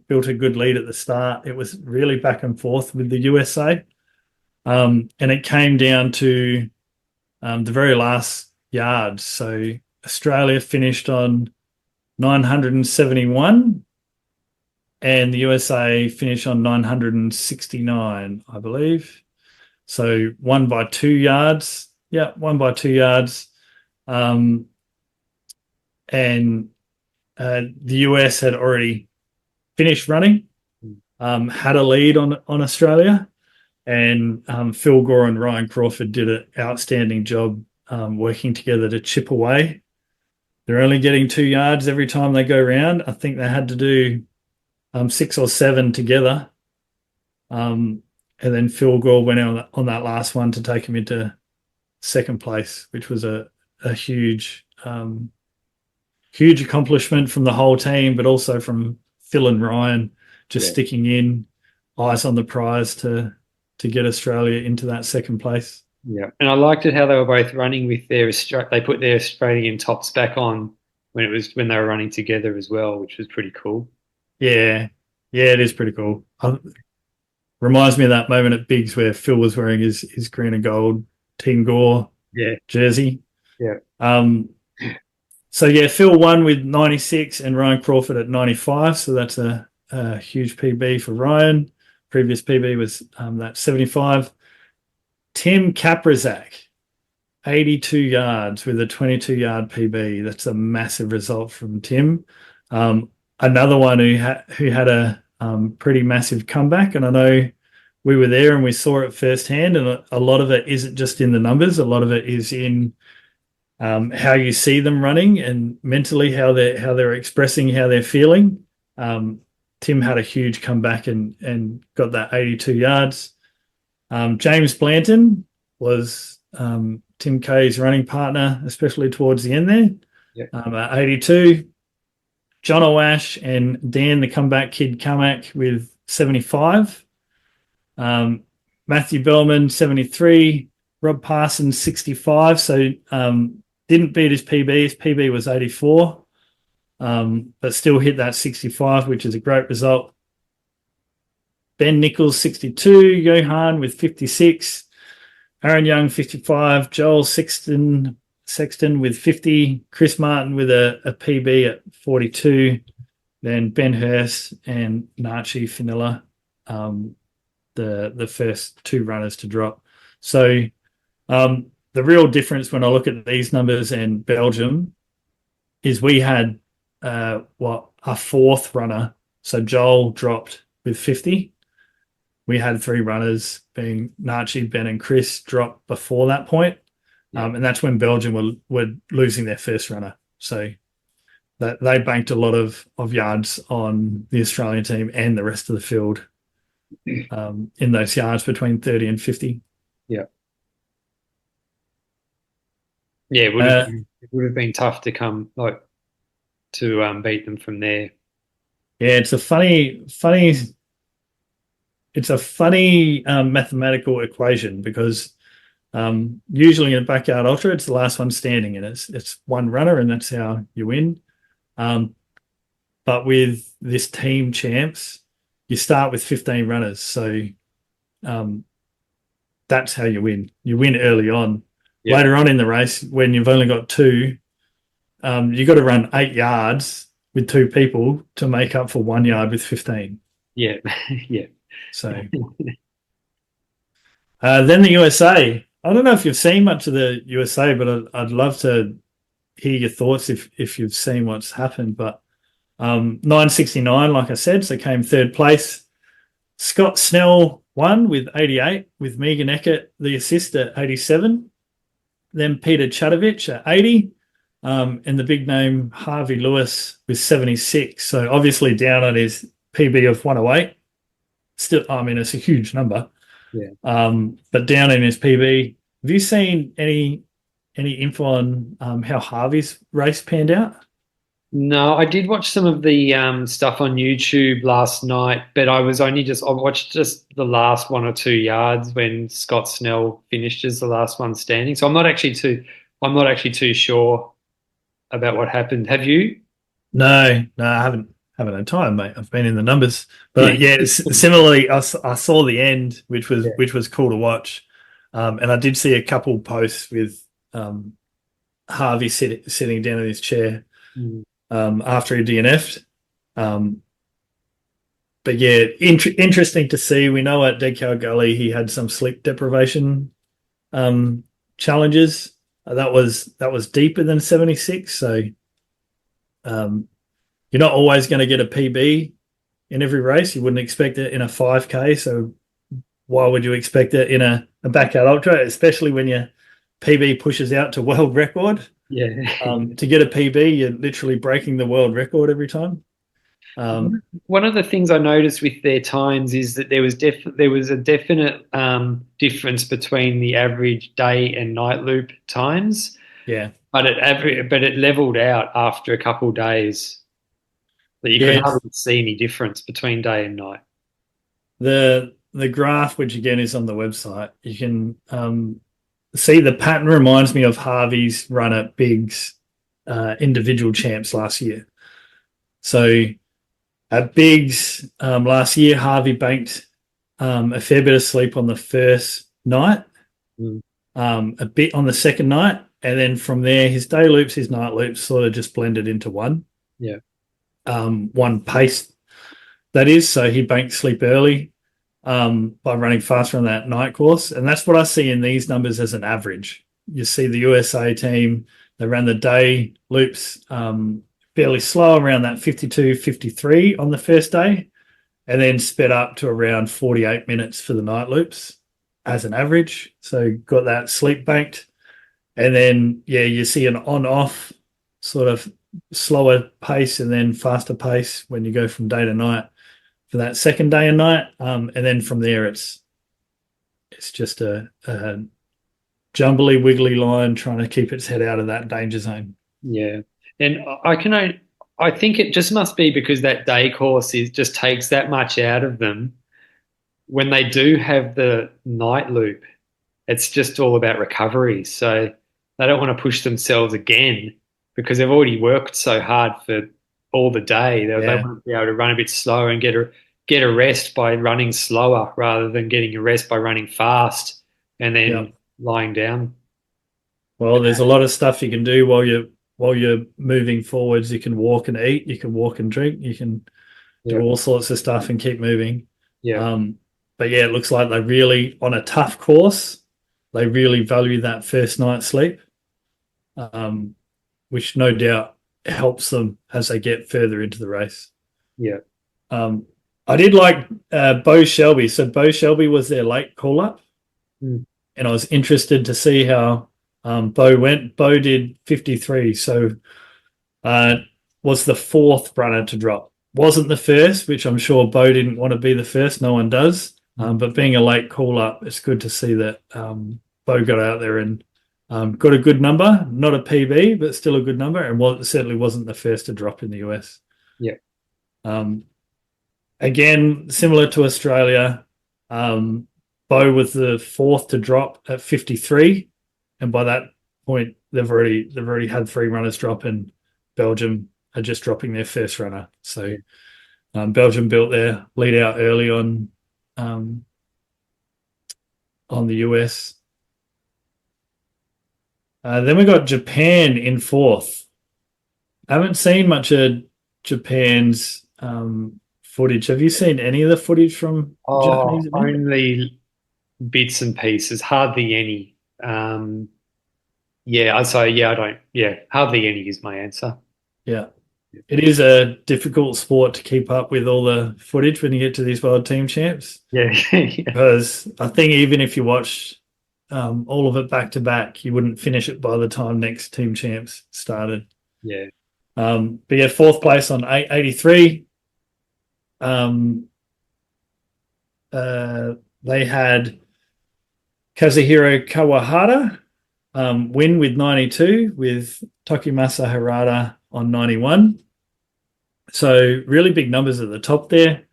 built a good lead at the start. It was really back and forth with the USA. And it came down to the very last yards. So Australia finished on 971 and the USA finished on 969, I believe. So won by 2 yards. Yeah, won by 2 yards. And the US had already finished running, had a lead on Australia, and Phil Gore and Ryan Crawford did an outstanding job working together to chip away. They're only getting 2 yards every time they go around. I think they had to do 6 or 7 together. And then Phil Gore went on that last one to take him into second place, which was a huge accomplishment from the whole team, but also from Phil and Ryan just sticking in, eyes on the prize to get Australia into that second place. Yeah, and I liked it how they were both running with their they put their Australian tops back on when they were running together as well, which was pretty cool. Yeah, yeah, it is pretty cool. Reminds me of that moment at Biggs where Phil was wearing his green and gold Team Gore Yeah, jersey. yeah, Um, so yeah, Phil won with 96 and Ryan Crawford at 95. So that's a huge PB for Ryan. Previous PB was that 75. Tim Kaprizak, 82 yards with a 22-yard PB. That's a massive result from Tim. Another one who had a pretty massive comeback, and I know we were there and we saw it firsthand. And a lot of it isn't just in the numbers; a lot of it is in how you see them running and mentally how they're expressing how they're feeling. Tim had a huge comeback and got that 82 yards. James Blanton was Tim Kay's running partner, especially towards the end there. yeah, At 82, John Owash and Dan, the comeback kid, Carmack with 75. Um, Matthew Bellman, 73. Rob Parsons, 65. So didn't beat his PB. His PB was 84, but still hit that 65, which is a great result. Ben Nichols, 62. Johan with 56. Aaron Young, 55. Joel Sexton with 50. Chris Martin with a PB at 42. Then Ben Hurst and Nachi Finilla, the first two runners to drop. So the real difference when I look at these numbers and Belgium is we had a fourth runner. So Joel dropped with 50. We had three runners being Nachi, Ben, and Chris drop before that point. yeah. And that's when Belgium were losing their first runner. So that they banked a lot of yards on the Australian team and the rest of the field in those yards between 30 and 50. Yeah. Yeah, it would have been tough to come like to beat them from there. Yeah, it's a funny mathematical equation because usually in a backyard ultra, it's the last one standing, and it's one runner, and that's how you win. But with this team champs, you start with 15 runners, so that's how you win. You win early on. Yeah, Later on in the race, when you've only got two, you've got to run 8 yards with two people to make up for 1 yard with 15. yeah, yeah. So then the USA. I don't know if you've seen much of the USA, but I'd love to hear your thoughts if you've seen what's happened. But 969, like I said, so came third place. Scott Snell won with 88, with Megan Eckert the assist at 87. Then Peter Chadovich at 80, and the big name Harvey Lewis with 76. So obviously down on his PB of 108. Still, I mean, it's a huge number. Yeah. But down in his PB, have you seen any info on how Harvey's race panned out? No, I did watch some of the stuff on YouTube last night, but I watched just the last 1 or 2 yards when Scott Snell finished as the last one standing. So I'm not actually too sure about what happened. Have you? No, I haven't had time, mate. I've been in the numbers, Yeah. but yeah, similarly, I saw the end, which was Yeah. cool to watch, and I did see a couple posts with Harvey sitting down in his chair Mm. after he DNF'd. But yeah, interesting to see. We know at Dead Cow Gully he had some sleep deprivation challenges. That was deeper than 76. So you're not always going to get a PB in every race. You wouldn't expect it in a 5K. So why would you expect it in a backyard ultra, especially when your PB pushes out to world record? Yeah. To get a PB, you're literally breaking the world record every time. One of the things I noticed with their times is that there was a definite difference between the average day and night loop times, Yeah. but it leveled out after a couple of days. That you could Yeah. hardly see any difference between day and night. The graph, which again is on the website, you can see, the pattern reminds me of Harvey's run at Biggs individual champs last year. So at Biggs last year, Harvey banked a fair bit of sleep on the first night, Mm. a bit on the second night, and then from there, his day loops, his night loops sort of just blended into Yeah. one pace, that is. So he banked sleep early by running faster on that night course. And that's what I see in these numbers as an average. You see the USA team, they ran the day loops fairly slow, around that 52, 53 on the first day, and then sped up to around 48 minutes for the night loops as an average. So got that sleep banked. And then, yeah, you see an on-off sort of slower pace and then faster pace when you go from day to night for that second day and night. And then from there, it's just a jumbly, wiggly line trying to keep its head out of that danger zone. Yeah. And I think it just must be because that day course just takes that much out of them. When they do have the night loop, it's just all about recovery. So they don't want to push themselves again because they've already worked so hard for all the day. They Yeah. want to be able to run a bit slower and get a rest by running slower rather than getting a rest by running fast and then Yeah. lying down. Well, there's a lot of stuff you can do while you're moving forwards. You can walk and eat, you can walk and drink, you can Yeah. do all sorts of stuff and keep moving. Yeah. But yeah, it looks like they really, on a tough course, they really value that first night's sleep, which no doubt helps them as they get further into the race. Yeah. I did like Bo Shelby. So Bo Shelby was their late call up, Mm. and I was interested to see how Bo went. Bo did 53, so was the fourth runner to drop. Wasn't the first, which I'm sure Bo didn't want to be the first. No one does. But being a late call up, it's good to see that Bo got out there and got a good number, not a PB, but still a good number, and certainly wasn't the first to drop in the US. Yeah. Again, similar to Australia, Bo was the fourth to drop at 53, and by that point, they've already had three runners drop, and Belgium are just dropping their first runner. So Belgium built their lead out early on the US. Then we got Japan in fourth. I haven't seen much of Japan's footage. Have you seen any of the footage from the Japanese event? Only bits and pieces, hardly any. Yeah, I don't. Yeah, hardly any is my answer. Yeah. It is a difficult sport to keep up with all the footage when you get to these world team champs. Yeah, yeah. Because I think even if you watch all of it back to back, you wouldn't finish it by the time next team champs started. Yeah. But yeah, fourth place on 83. They had Kazuhiro Kawahara win with 92, with Tokimasa Harada on 91. So really big numbers at the top there.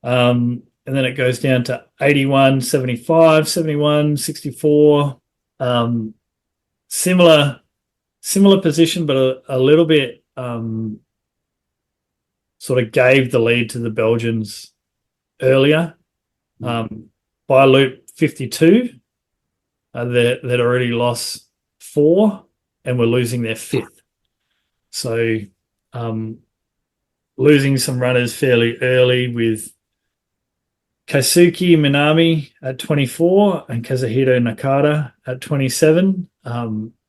And then it goes down to 81, 75, 71, 64. Similar position, but a little bit sort of gave the lead to the Belgians earlier. By loop 52, they'd already lost 4 and were losing their 5th. So losing some runners fairly early, with Kaisuke Minami at 24 and Kazuhito Nakata at 27.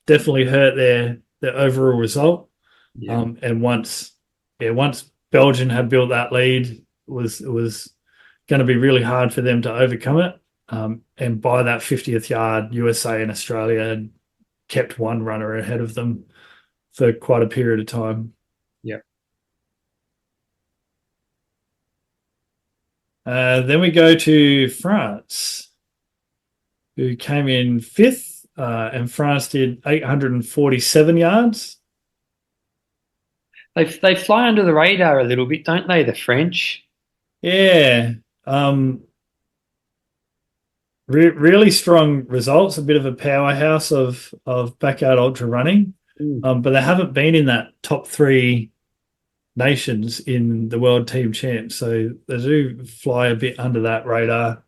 Definitely hurt their overall result. Yeah. And once Belgium had built that lead, it was going to be really hard for them to overcome it. And by that 50th yard, USA and Australia had kept one runner ahead of them for quite a period of time. Yeah. Then we go to France, who came in 5th, and France did 847 yards. They fly under the radar a little bit, don't they, the French? Yeah. really strong results, a bit of a powerhouse of backyard ultra running, Mm. but they haven't been in that top three nations in the world team champs, so they do fly a bit under that radar.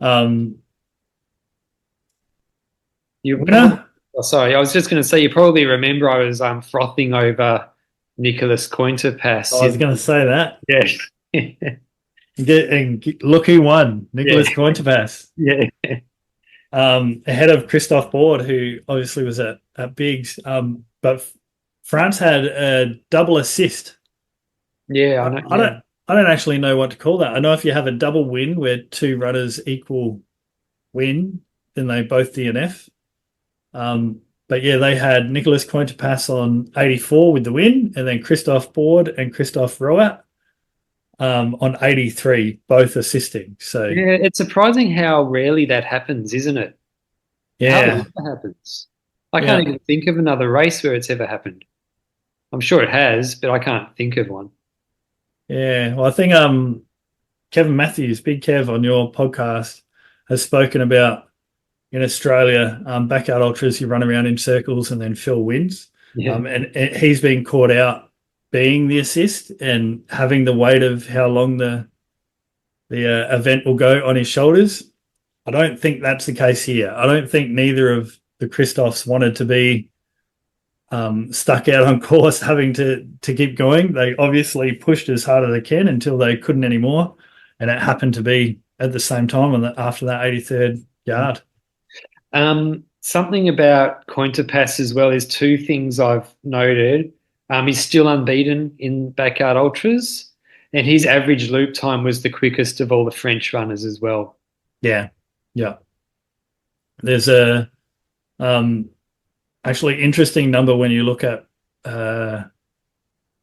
Um, You probably, winner, oh, sorry, I was just going to say you probably remember I was frothing over Nicholas I Cointerpass was in going to say that. yeah. Look who won, Yeah, Nicholas Cointerpass, yeah, ahead of Christophe Board, who obviously was at Biggs. But France had a double assist. yeah. I I, know. I Yeah, don't I don't actually know what to call that. I know if you have a double win where two runners equal win, then they both DNF. But yeah, they had Nicholas Cointerpass on 84 with the win, and then Christophe Board and Christophe Roat on 83, both assisting. So yeah. It's surprising how rarely that happens, isn't it? Hardly yeah, ever happens. I can't yeah, even think of another race where it's ever happened. I'm sure it has, but I can't think of one. yeah. Well, I think Kevin Matthews, Big Kev, on your podcast has spoken about in Australia, backyard ultras, you run around in circles and then Phil wins. Yeah, And he's been caught out being the assist and having the weight of how long the event will go on his shoulders. I don't think that's the case here. I don't think neither of the Christophs wanted to be stuck out on course having to keep going. They obviously pushed as hard as they can until they couldn't anymore. And it happened to be at the same time after that 83rd yard. something about Cointerpass as well is two things I've noted. He's still unbeaten in backyard ultras, and his average loop time was the quickest of all the French runners as well. Yeah. Yeah. There's a um, actually interesting number when you look at uh,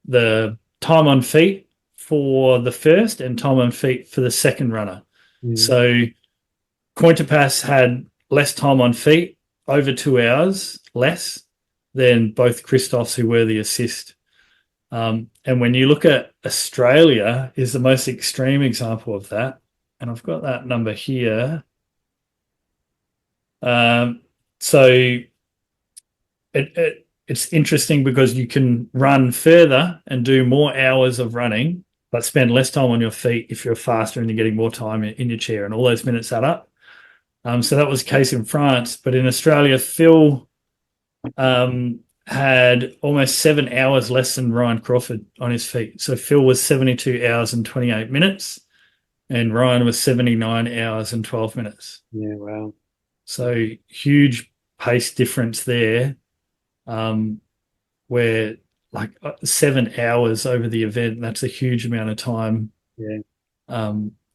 the time on feet for the first and time on feet for the second runner. Mm. So Cointerpass had less time on feet, over 2 hours less than both Christophs who were the assist. And when you look at Australia is the most extreme example of that. And I've got that number here. So it's interesting because you can run further and do more hours of running, but spend less time on your feet if you're faster and you're getting more time in your chair, and all those minutes add up. So that was the case in France, but in Australia, Phil had almost 7 hours less than Ryan Crawford on his feet. So Phil was 72 hours and 28 minutes, and Ryan was 79 hours and 12 minutes. Yeah, wow. So huge pace difference there, where like 7 hours over the event, that's a huge amount of time Yeah.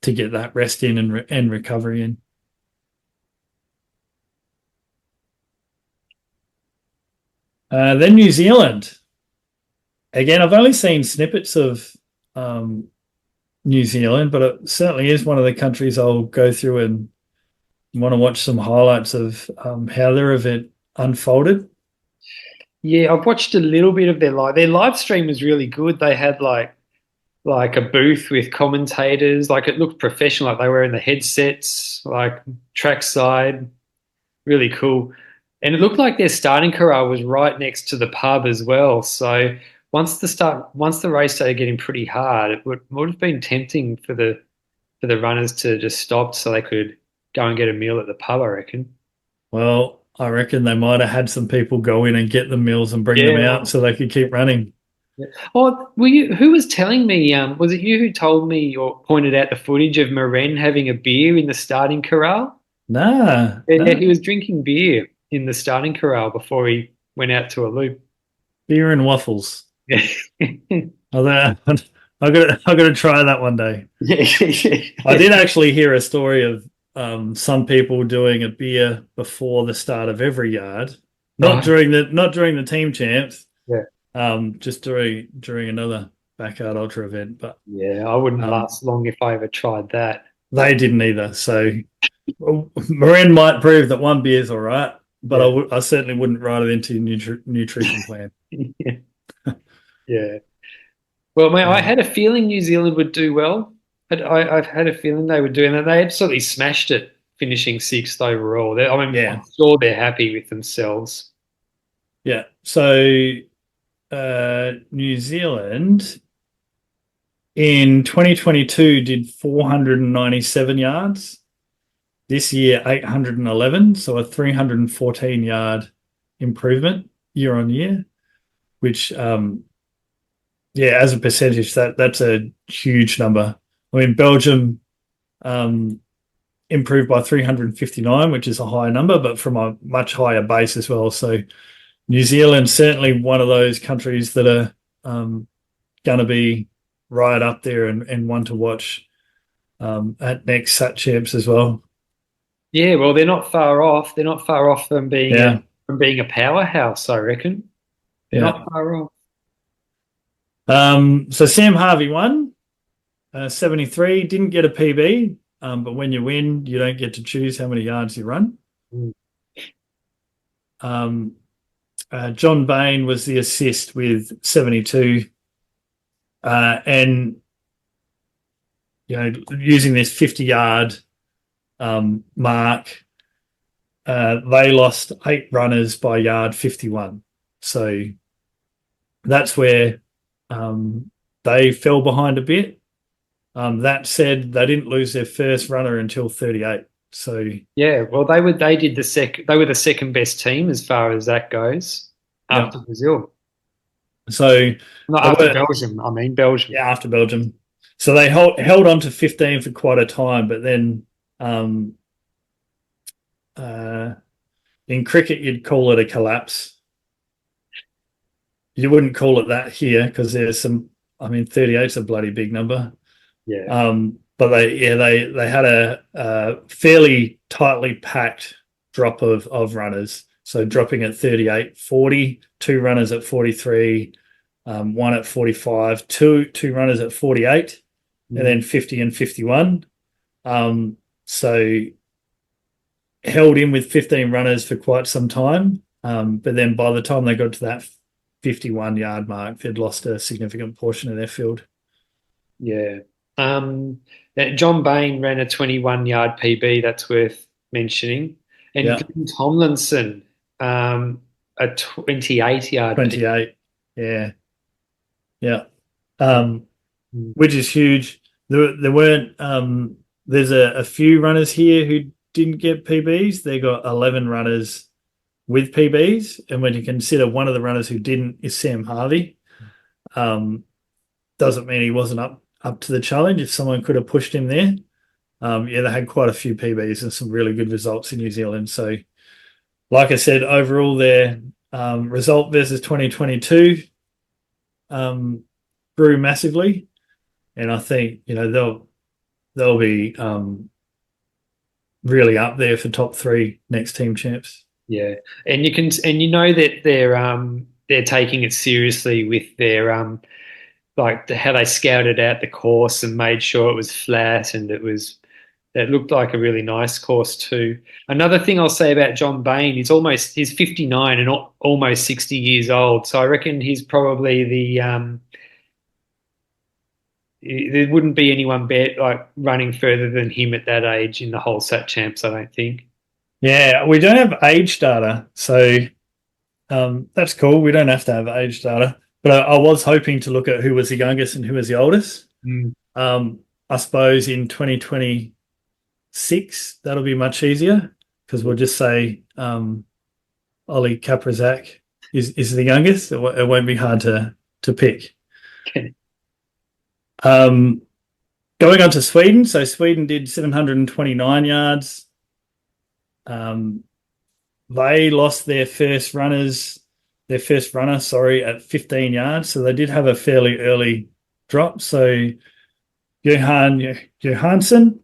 to get that rest in and recovery in. Then New Zealand. Again, I've only seen snippets of New Zealand, but it certainly is one of the countries I'll go through and want to watch some highlights of how their event unfolded. Yeah, I've watched a little bit of their live stream was really good. They had like a booth with commentators, like it looked professional, like they were in the headsets, like trackside, really cool. And it looked like their starting corral was right next to the pub as well. So once the race started getting pretty hard, it would have been tempting for the runners to just stop so they could go and get a meal at the pub, I reckon. Well, I reckon they might have had some people go in and get the meals and bring them Yeah. out so they could keep running. Yeah. Oh, who was telling me, was it you who told me or pointed out the footage of Maren having a beer in the starting corral? Nah, Yeah, nah. he was drinking beer in the starting corral before he went out to a loop. Beer and waffles. Yeah. Although I got to try that one day. Yeah. I did actually hear a story of some people doing a beer before the start of every yard, Oh, not during the team champs, yeah. just during another backyard ultra event. But Yeah, I wouldn't um, last long if I ever tried that. they didn't either. So Marin might prove that one beer is all right, but Yeah. I certainly wouldn't write it into your nutrition plan. Yeah. Yeah. Well, mate, I Um, had a feeling New Zealand would do well. I've had a feeling they would do, and they absolutely smashed it finishing sixth overall. I mean, Yeah. I'm sure they're happy with themselves. Yeah. So New Zealand in 2022 did 497 yards. This year, 811. So a 314 yard improvement year on year, which, yeah, as a percentage, that's a huge number. I mean, Belgium improved by 359, which is a high number, but from a much higher base as well. So New Zealand certainly one of those countries that are going to be right up there and one to watch at next Sat Champs as well. Yeah, well, they're not far off. They're not far off from Yeah, being a powerhouse, I reckon. They're yeah. not far off. So Sam Harvey won 73, didn't get a PB, but when you win, you don't get to choose how many yards you run. Mm. John Bain was the assist with 72. And, using this 50-yard mark, they lost 8 runners by yard 51. So that's where they fell behind a bit. That said, they didn't lose their first runner until 38. So Yeah, well, they were the second best team as far as that goes after yeah. Brazil. So Not after Belgium, I mean Belgium. Yeah, after Belgium. So they held on to 15 for quite a time, but then in cricket you'd call it a collapse. You wouldn't call it that here because there's some. I mean, 38's a bloody big number. Yeah. But they had a fairly tightly packed drop of runners. So dropping at 38, 40, 2 runners at 43, 1 at 45, two runners at 48, and then 50 and 51. So held in with 15 runners for quite some time. But then by the time they got to that 51-yard mark, they'd lost a significant portion of their field. Yeah. John Bain ran a 21-yard PB. That's worth mentioning. And Yeah. Glenn Tomlinson, a 28-yard 28. Yeah. Yeah. Mm. Which is huge. There weren't there's a few runners here who didn't get PBs. They got 11 runners with PBs, and when you consider one of the runners who didn't is Sam Harvey, doesn't mean he wasn't up to the challenge. If someone could have pushed him there, yeah, they had quite a few PBs and some really good results in New Zealand. So, like I said, overall their result versus 2022 grew massively, and I think they'll be really up there for top 3 next team champs. Yeah, and that they're taking it seriously with their how they scouted out the course and made sure it was flat and it looked like a really nice course too. Another thing I'll say about John Bain, he's 59 and almost 60 years old, so I reckon he's probably there wouldn't be anyone running further than him at that age in the whole Sat Champs, I don't think. Yeah, we don't have age data, so that's cool. We don't have to have age data, but I was hoping to look at who was the youngest and who was the oldest. Mm. I suppose in 2026 that'll be much easier because we'll just say Ollie Kaprizak is the youngest. It won't be hard to pick. Okay. Going on to Sweden. So Sweden did 729 yards. They lost their first runner, at 15 yards. So they did have a fairly early drop. So Johansson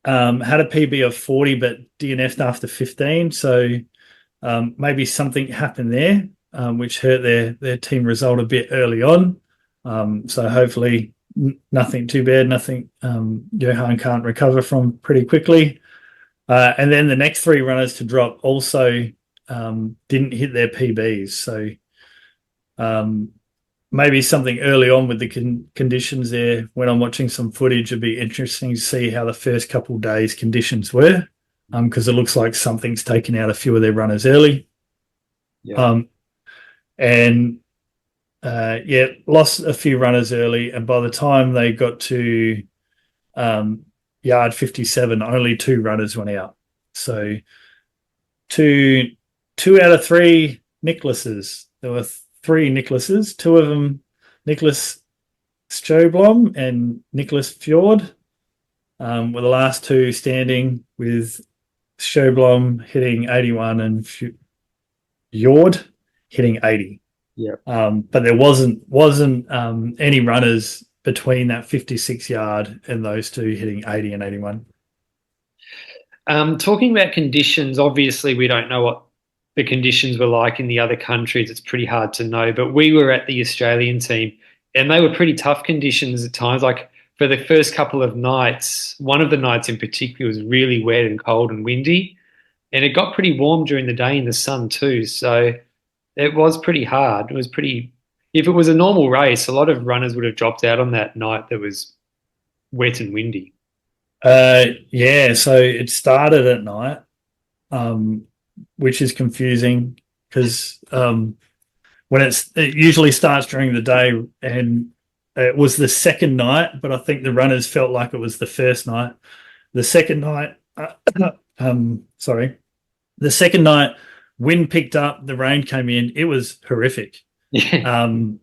had a PB of 40, but DNF'd after 15. So maybe something happened there, which hurt their team result a bit early on. So hopefully nothing too bad, nothing Johan can't recover from pretty quickly. And then the next 3 runners to drop also didn't hit their PBs. So maybe something early on with the conditions there. When I'm watching some footage, it'd be interesting to see how the first couple of days conditions were. because it looks like something's taken out a few of their runners early. Yeah. Um, and yeah, lost a few runners early, and by the time they got to um, yard 57, only two runners went out. So two two out of three Nicholases. There were three Nicholases, two of them Nicholas Sjöblom and Nicholas Fjord, were the last two standing, with Sjöblom hitting 81 and Fjord hitting 80. Yeah. But there wasn't any runners between that 56 yard and those two hitting 80 and 81. Talking about conditions, obviously we don't know what the conditions were like in the other countries. It's pretty hard to know, but we were at the Australian team and they were pretty tough conditions at times. Like for the first couple of nights, one of the nights in particular was really wet and cold and windy, and it got pretty warm during the day in the sun too. So it was pretty hard. It was pretty, if it was a normal race, a lot of runners would have dropped out on that night that was wet and windy. Yeah, so it started at night, um, which is confusing because it usually starts during the day, and it was the second night, but I think the runners felt like it was the first night. The second night, sorry, the second night, wind picked up, the rain came in. It was horrific. Yeah. Um,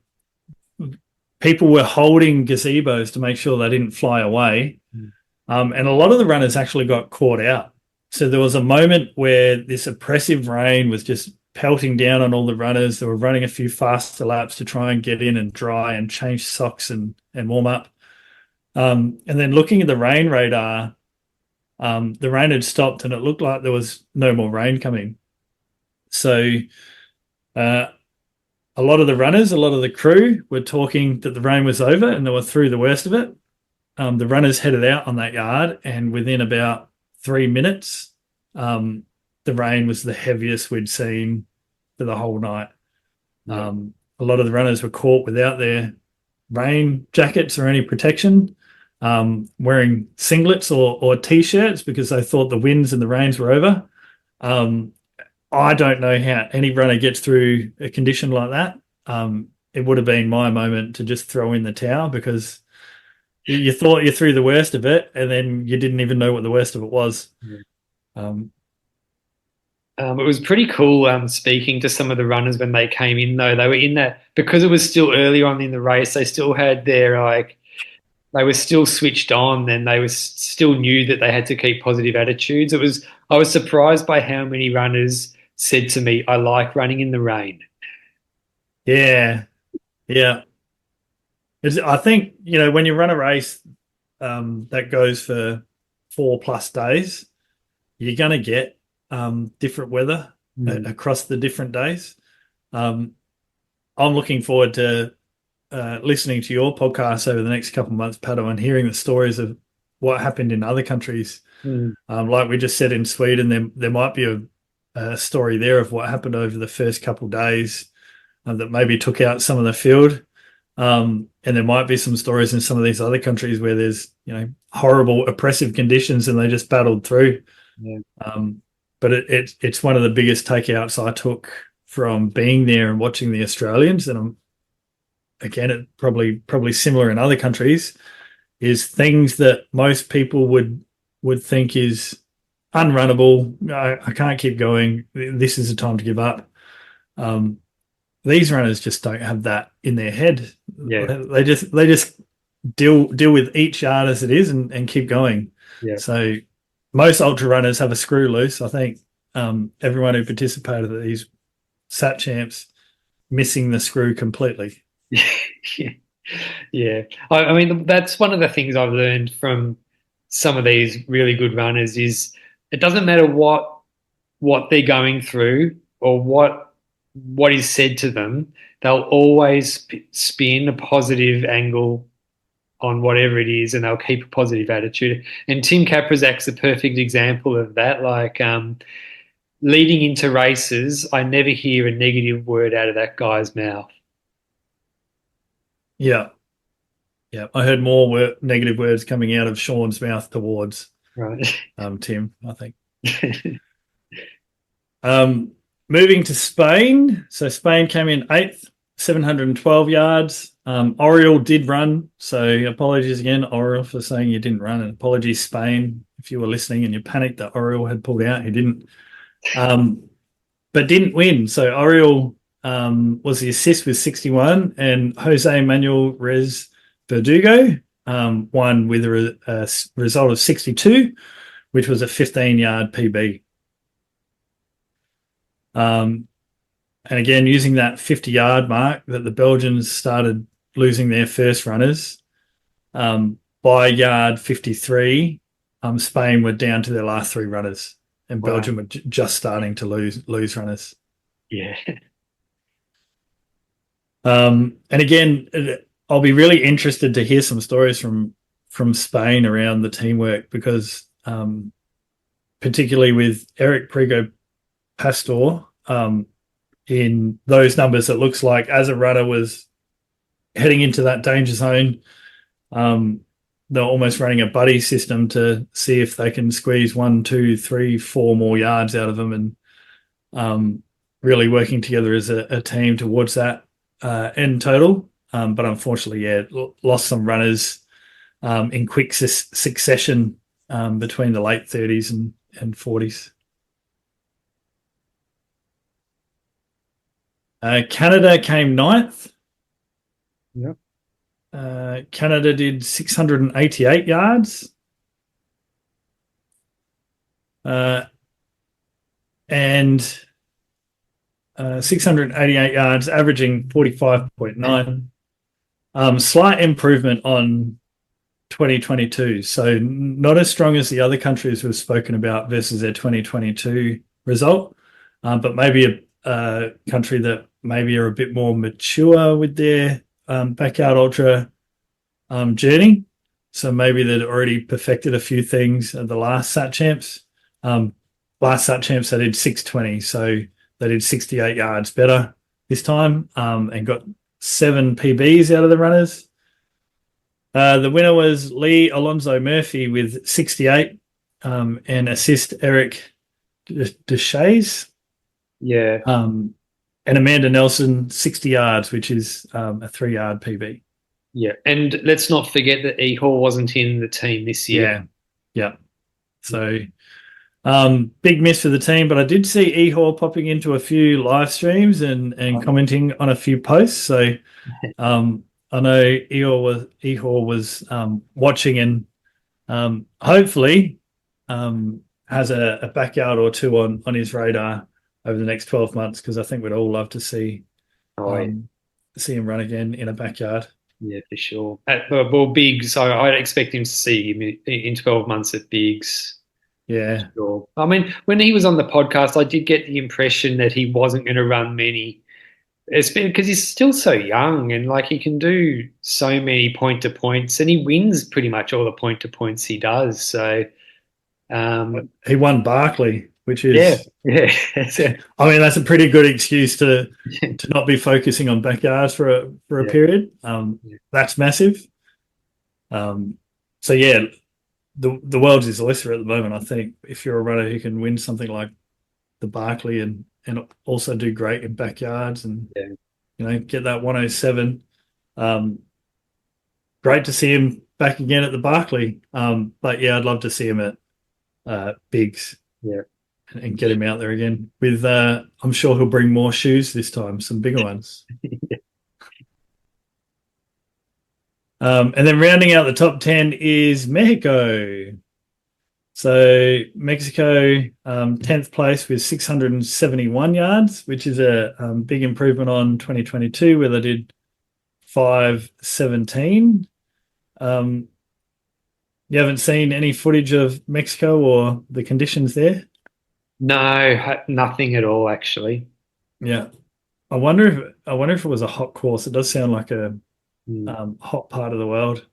People were holding gazebos to make sure they didn't fly away. And a lot of the runners actually got caught out. So there was a moment where this oppressive rain was just pelting down on all the runners. They were running a few faster laps to try and get in and dry and change socks and warm up. And then looking at the rain radar, the rain had stopped and it looked like there was no more rain coming. So uh, a lot of the runners, a lot of the crew were talking that the rain was over and they were through the worst of it. The runners headed out on that yard, and within about 3 minutes, the rain was the heaviest we'd seen for the whole night. Yeah. A lot of the runners were caught without their rain jackets or any protection, wearing singlets or t-shirts because they thought the winds and the rains were over. I don't know how any runner gets through a condition like that. It would have been my moment to just throw in the towel because you thought you're through the worst of it, and then you didn't even know what the worst of it was. Yeah. Um, It was pretty cool speaking to some of the runners when they came in, though. They were in that because it was still early on in the race, they still had their like they were still switched on and they was still knew that they had to keep positive attitudes. I was surprised by how many runners said to me, I like running in the rain. yeah, yeah. I think, when you run a race that goes for 4+ days, you're going to get different weather across the different days. I'm looking forward to listening to your podcast over the next couple of months, Pato, and hearing the stories of what happened in other countries. Like we just said in Sweden, there might be a story there of what happened over the first couple of days that maybe took out some of the field. And there might be some stories in some of these other countries where there's, horrible oppressive conditions and they just battled through. Yeah. But it's one of the biggest takeouts I took from being there and watching the Australians. And it probably similar in other countries, is things that most people would think is unrunnable. I can't keep going. This is the time to give up. These runners just don't have that in their head. Yeah. They just deal with each yard as it is and keep going. Yeah. So most ultra runners have a screw loose. I think everyone who participated at these SAT champs missing the screw completely. Yeah. Yeah. I mean, that's one of the things I've learned from some of these really good runners is it doesn't matter what they're going through or what is said to them, they'll always spin a positive angle on whatever it is, and they'll keep a positive attitude. And Tim Kaprazak's a perfect example of that. Like leading into races, I never hear a negative word out of that guy's mouth. Yeah. Yeah. I heard more negative words coming out of Sean's mouth towards Right. Tim, I think. Um, Moving to Spain. So Spain came in eighth, 712 yards. Oriol did run. So apologies again, Oriol, for saying you didn't run. And apologies, Spain, if you were listening and you panicked that Oriol had pulled out. He didn't. But didn't win. So Oriol was the assist with 61, and Jose Manuel Rez Verdugo won with a result of 62, which was a 15-yard PB. And again, using that 50-yard mark that the Belgians started losing their first runners, by yard 53, Spain were down to their last three runners, and wow. Belgium were just starting to lose runners. Yeah. And again, I'll be really interested to hear some stories from Spain around the teamwork, because particularly with Eric Prigo Pastor, in those numbers, it looks like as a runner was heading into that danger zone, they're almost running a buddy system to see if they can squeeze 1, 2, 3, 4 more yards out of them, and really working together as a team towards that end total. But unfortunately, lost some runners in quick succession between the late 30s and 40s. Canada came ninth. Yep. Canada did 688 yards. And 688 yards, averaging 45.9. Slight improvement on 2022. So not as strong as the other countries we've spoken about versus their 2022 result, but maybe a country that maybe are a bit more mature with their backyard ultra journey. So maybe they'd already perfected a few things at the last Sat Champs. Last Sat Champs, they did 620. So they did 68 yards better this time, and got 7 PBs out of the runners. The winner was Lee Alonzo Murphy with 68, and assist Eric Deshays. Yeah. And Amanda Nelson, 60 yards, which is a 3-yard PB. Yeah. And let's not forget that Ehor wasn't in the team this year. Yeah. So big miss for the team, but I did see Ehor popping into a few live streams and commenting on a few posts. So I know Ehor was watching, and hopefully has a backyard or two on his radar over the next 12 months, because I think we'd all love to see see him run again in a backyard. Yeah, for sure. Well, Biggs, so I'd expect him to see him in 12 months at Biggs. Yeah. Sure. I mean, when he was on the podcast, I did get the impression that he wasn't going to run many. It's because he's still so young, and like he can do so many point-to-points, and he wins pretty much all the point-to-points he does. So he won Barkley, which is yeah. I mean, that's a pretty good excuse to not be focusing on backyards for a period. That's massive. So yeah, the world's his oyster at the moment. I think if you're a runner who can win something like the Barkley and also do great in backyards and get that 107, great to see him back again at the Barkley. But yeah, I'd love to see him at Biggs. Yeah. And get him out there again with, I'm sure he'll bring more shoes this time, some bigger ones. And then rounding out the top 10 is Mexico. So Mexico, 10th place with 671 yards, which is a big improvement on 2022, where they did 517. You haven't seen any footage of Mexico or the conditions there? No, nothing at all, actually. Yeah, I wonder if it was a hot course. It does sound like a hot part of the world.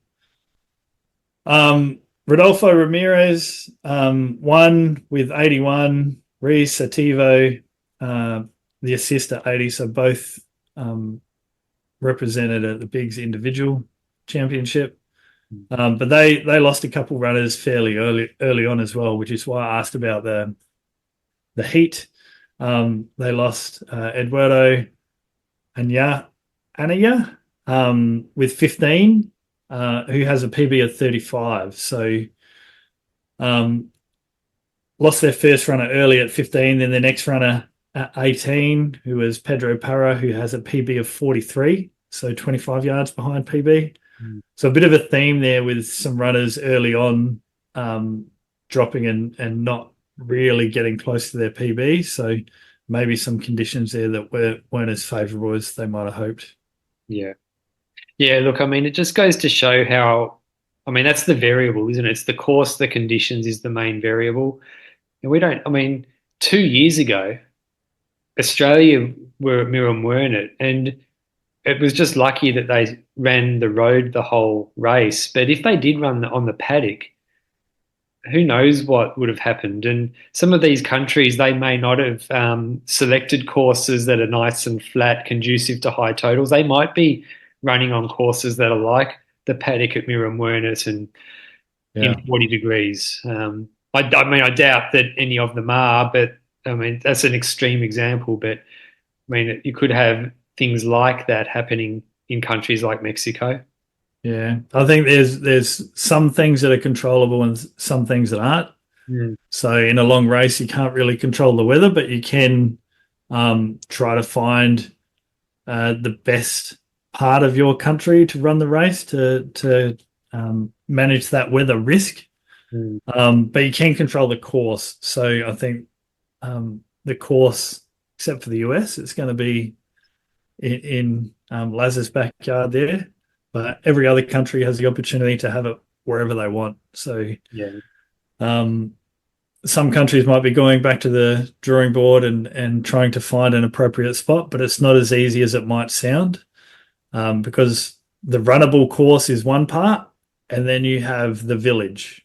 Rodolfo Ramirez won with 81. Reese Sativo, the assist at 80. So both represented at the Bigs individual championship. But they lost a couple runners fairly early on as well, which is why I asked about the heat. They lost Eduardo Anaya with 15, who has a PB of 35. So lost their first runner early at 15, then the next runner at 18, who was Pedro Parra, who has a PB of 43, so 25 yards behind PB. So a bit of a theme there with some runners early on dropping and not really getting close to their PB. So maybe some conditions there that weren't as favourable as they might have hoped. Yeah. Yeah, look, I mean, it just goes to show how, I mean, that's the variable, isn't it? It's the course, the conditions is the main variable. And we don't, I mean, 2 years ago, Australia were at Miram weren't it? And it was just lucky that they ran the road the whole race. But if they did run on the paddock, who knows what would have happened? And some of these countries, they may not have selected courses that are nice and flat, conducive to high totals. They might be running on courses that are like the paddock at Miram Wernet and in 40 degrees. I mean, I doubt that any of them are, but I mean, that's an extreme example. But I mean, you could have things like that happening in countries like Mexico. Yeah, I think there's some things that are controllable and some things that aren't. So in a long race, you can't really control the weather, but you can try to find the best part of your country to run the race to manage that weather risk. But you can control the course. So I think the course, except for the US, it's going to be in Laz's backyard there. But every other country has the opportunity to have it wherever they want. So some countries might be going back to the drawing board and trying to find an appropriate spot, but it's not as easy as it might sound because the runnable course is one part, and then you have the village.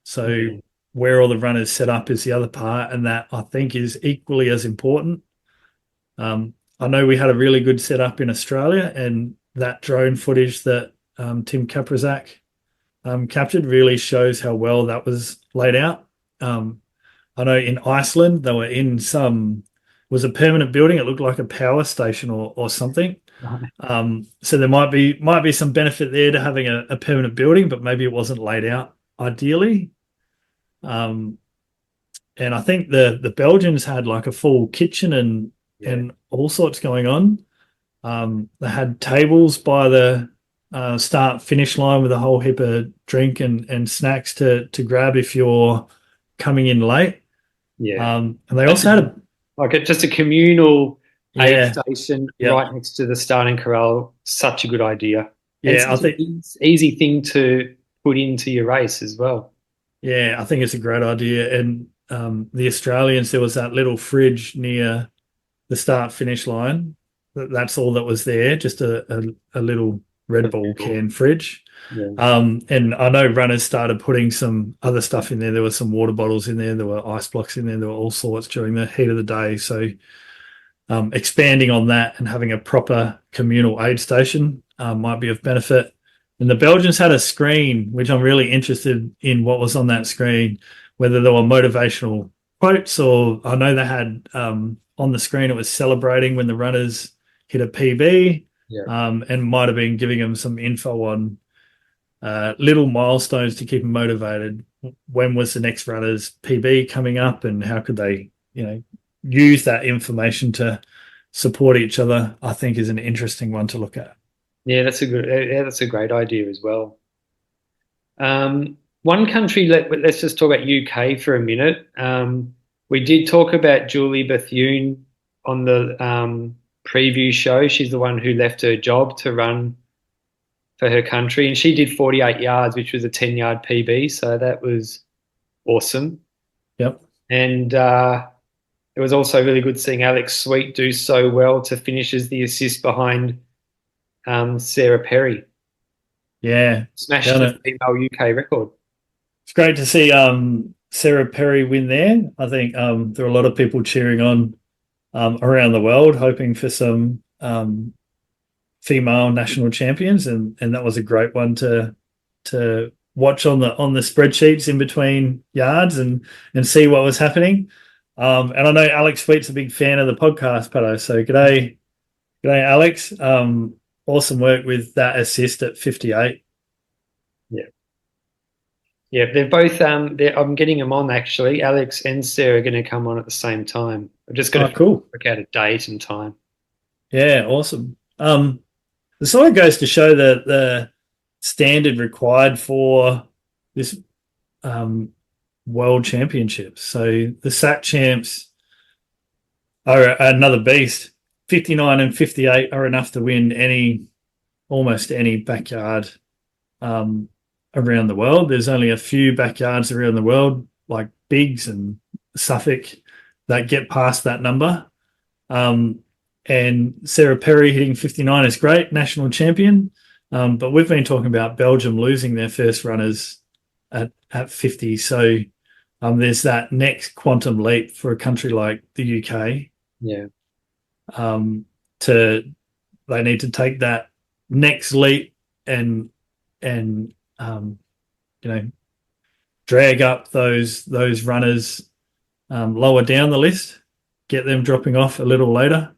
So where all the runners set up is the other part, and that I think is equally as important. I know we had a really good setup in Australia, and that drone footage that Tim Kaprizak captured really shows how well that was laid out. I know in Iceland they were in was a permanent building. It looked like a power station or something. So there might be some benefit there to having a permanent building, but maybe it wasn't laid out ideally. And I think the Belgians had like a full kitchen and all sorts going on. They had tables by the start finish line with a whole heap of drink and snacks to grab if you're coming in late. And they also had just a communal aid station right next to the starting corral. Such a good idea. Yeah, I think it's an easy thing to put into your race as well. Yeah, I think it's a great idea. And the Australians, there was that little fridge near the start finish line. That's all that was there, just a little Red Bull can fridge. And I know runners started putting some other stuff in there. There were some water bottles in there. There were ice blocks in there. There were all sorts during the heat of the day. So expanding on that and having a proper communal aid station might be of benefit. And the Belgians had a screen, which I'm really interested in what was on that screen, whether there were motivational quotes or I know they had on the screen it was celebrating when the runners hit a PB and might have been giving them some info on little milestones to keep them motivated. When was the next runner's PB coming up and how could they, use that information to support each other, I think is an interesting one to look at. Yeah, that's a great idea as well. One country, let's just talk about UK for a minute. We did talk about Julie Bethune on the preview show. She's the one who left her job to run for her country, and she did 48 yards, which was a 10-yard PB, so that was awesome. Yep. And it was also really good seeing Alex Sweet do so well to finish as the assist behind Sarah Perry. Yeah. Smashed the female UK record. It's great to see Sarah Perry win there. I think there are a lot of people cheering on around the world, hoping for some female national champions, and that was a great one to to watch on the spreadsheets in between yards and see what was happening. And I know Alex Sweet's a big fan of the podcast, Pato. So g'day, Alex. Awesome work with that assist at 58. Yeah. Yeah, they're both. I'm getting them on actually. Alex and Sarah are going to come on at the same time. I've just got to Cool. work out a date and time. Yeah, awesome. The sort of goes to show that the standard required for this world championships. So the SAT champs are another beast. 59 and 58 are enough to win almost any backyard around the world. There's only a few backyards around the world, like Biggs and Suffolk, that get past that number. And Sarah Perry hitting 59 is great, national champion. But we've been talking about Belgium losing their first runners at 50. So there's that next quantum leap for a country like the UK. Yeah. They need to take that next leap and drag up those runners lower down the list, get them dropping off a little later.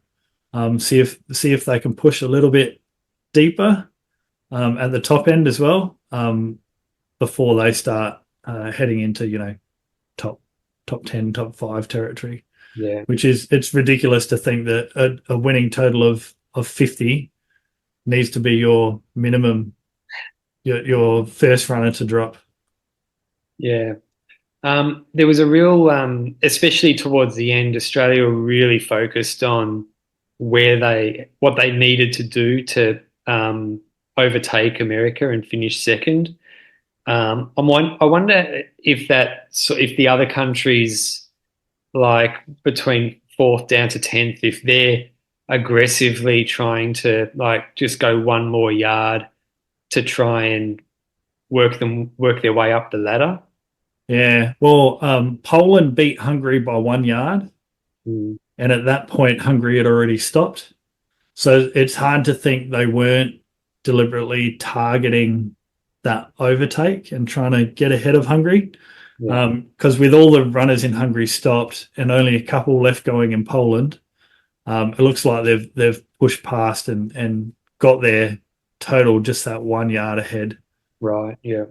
See if they can push a little bit deeper at the top end as well before they start heading into top 10, top 5 territory. Yeah, it's ridiculous to think that a winning total of 50 needs to be your minimum, your first runner to drop. Yeah. There was a real, especially towards the end, Australia were really focused on what they needed to do to overtake America and finish second. I wonder if the other countries, like between 4th down to 10th, if they're aggressively trying to like just go one more yard to try and work their way up the ladder. Yeah, well, Poland beat Hungary by 1 yard, and at that point, Hungary had already stopped. So it's hard to think they weren't deliberately targeting that overtake and trying to get ahead of Hungary. Because with all the runners in Hungary stopped and only a couple left going in Poland, it looks like they've pushed past and got their total just that 1 yard ahead. Right. Yeah.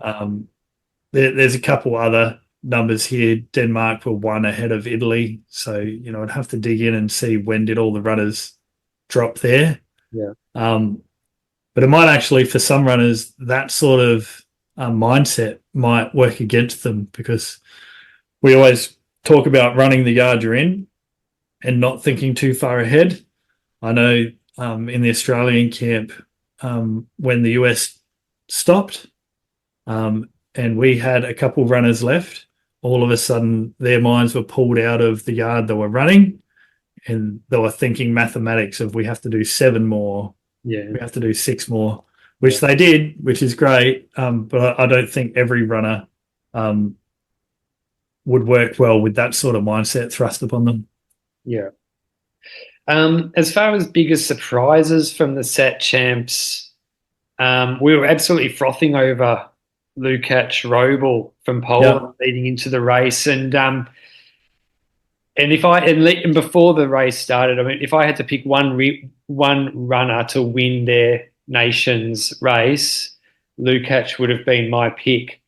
There's a couple other numbers here. Denmark were 1 ahead of Italy. So, I'd have to dig in and see when did all the runners drop there. Yeah. But it might actually, for some runners, that sort of mindset might work against them, because we always talk about running the yard you're in and not thinking too far ahead. I know in the Australian camp, when the US stopped, and we had a couple runners left, all of a sudden their minds were pulled out of the yard they were running, and they were thinking mathematics of we have to do 7 more, we have to do 6 more, which they did, which is great. But I don't think every runner would work well with that sort of mindset thrust upon them. Yeah. As far as biggest surprises from the SAT champs, we were absolutely frothing over Lukács Robel from Poland leading into the race, and before the race started, I mean, if I had to pick one runner to win their nation's race, Lukács would have been my pick.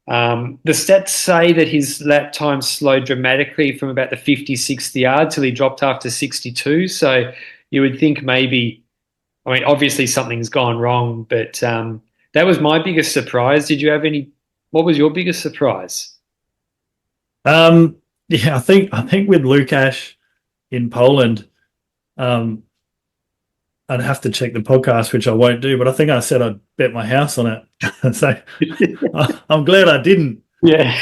The stats say that his lap time slowed dramatically from about the 56th yard till he dropped after 62. So you would think maybe, I mean, obviously something's gone wrong, but that was my biggest surprise. Did you have what was your biggest surprise? Yeah, I think with Lukács in Poland, I'd have to check the podcast, which I won't do, but I think I said I'd bet my house on it. So I'm glad I didn't. Yeah.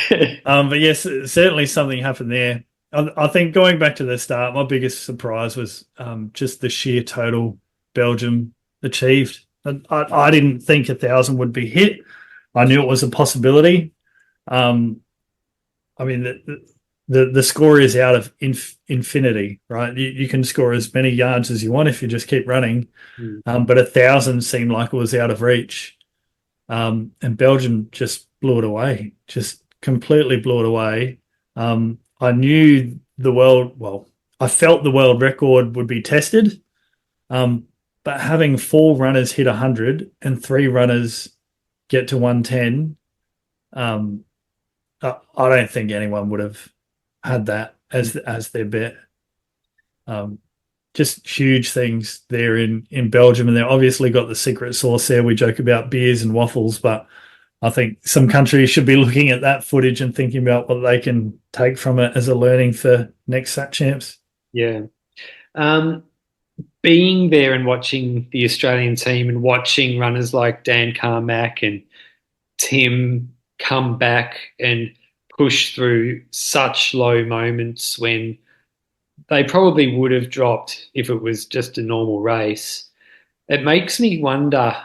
But yes, certainly something happened there. I think going back to the start, my biggest surprise was just the sheer total Belgium achieved. I didn't think 1,000 would be hit. I knew it was a possibility. I mean, the score is out of infinity, right? You can score as many yards as you want if you just keep running. But 1,000 seemed like it was out of reach. and Belgium just blew it away, just completely blew it away. I knew I felt the world record would be tested, but having 4 runners hit 100 and 3 runners get to 110, I don't think anyone would have had that as their bet. Just huge things there in Belgium, and they've obviously got the secret sauce there. We joke about beers and waffles, but I think some countries should be looking at that footage and thinking about what they can take from it as a learning for next Sat Champs. Yeah. Being there and watching the Australian team and watching runners like Dan Carmack and Tim come back and push through such low moments when they probably would have dropped if it was just a normal race. It makes me wonder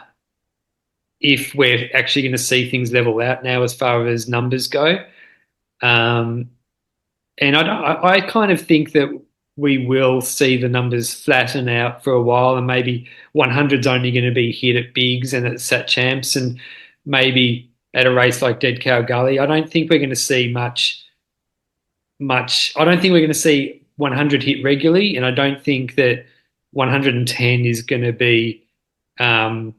if we're actually going to see things level out now as far as numbers go. And I kind of think that we will see the numbers flatten out for a while, and maybe 100's only going to be hit at bigs and at Sat Champs, and maybe at a race like Dead Cow Gully. I don't think we're going to see much. I don't think we're going to see 100 hit regularly, and I don't think that 110 is going to be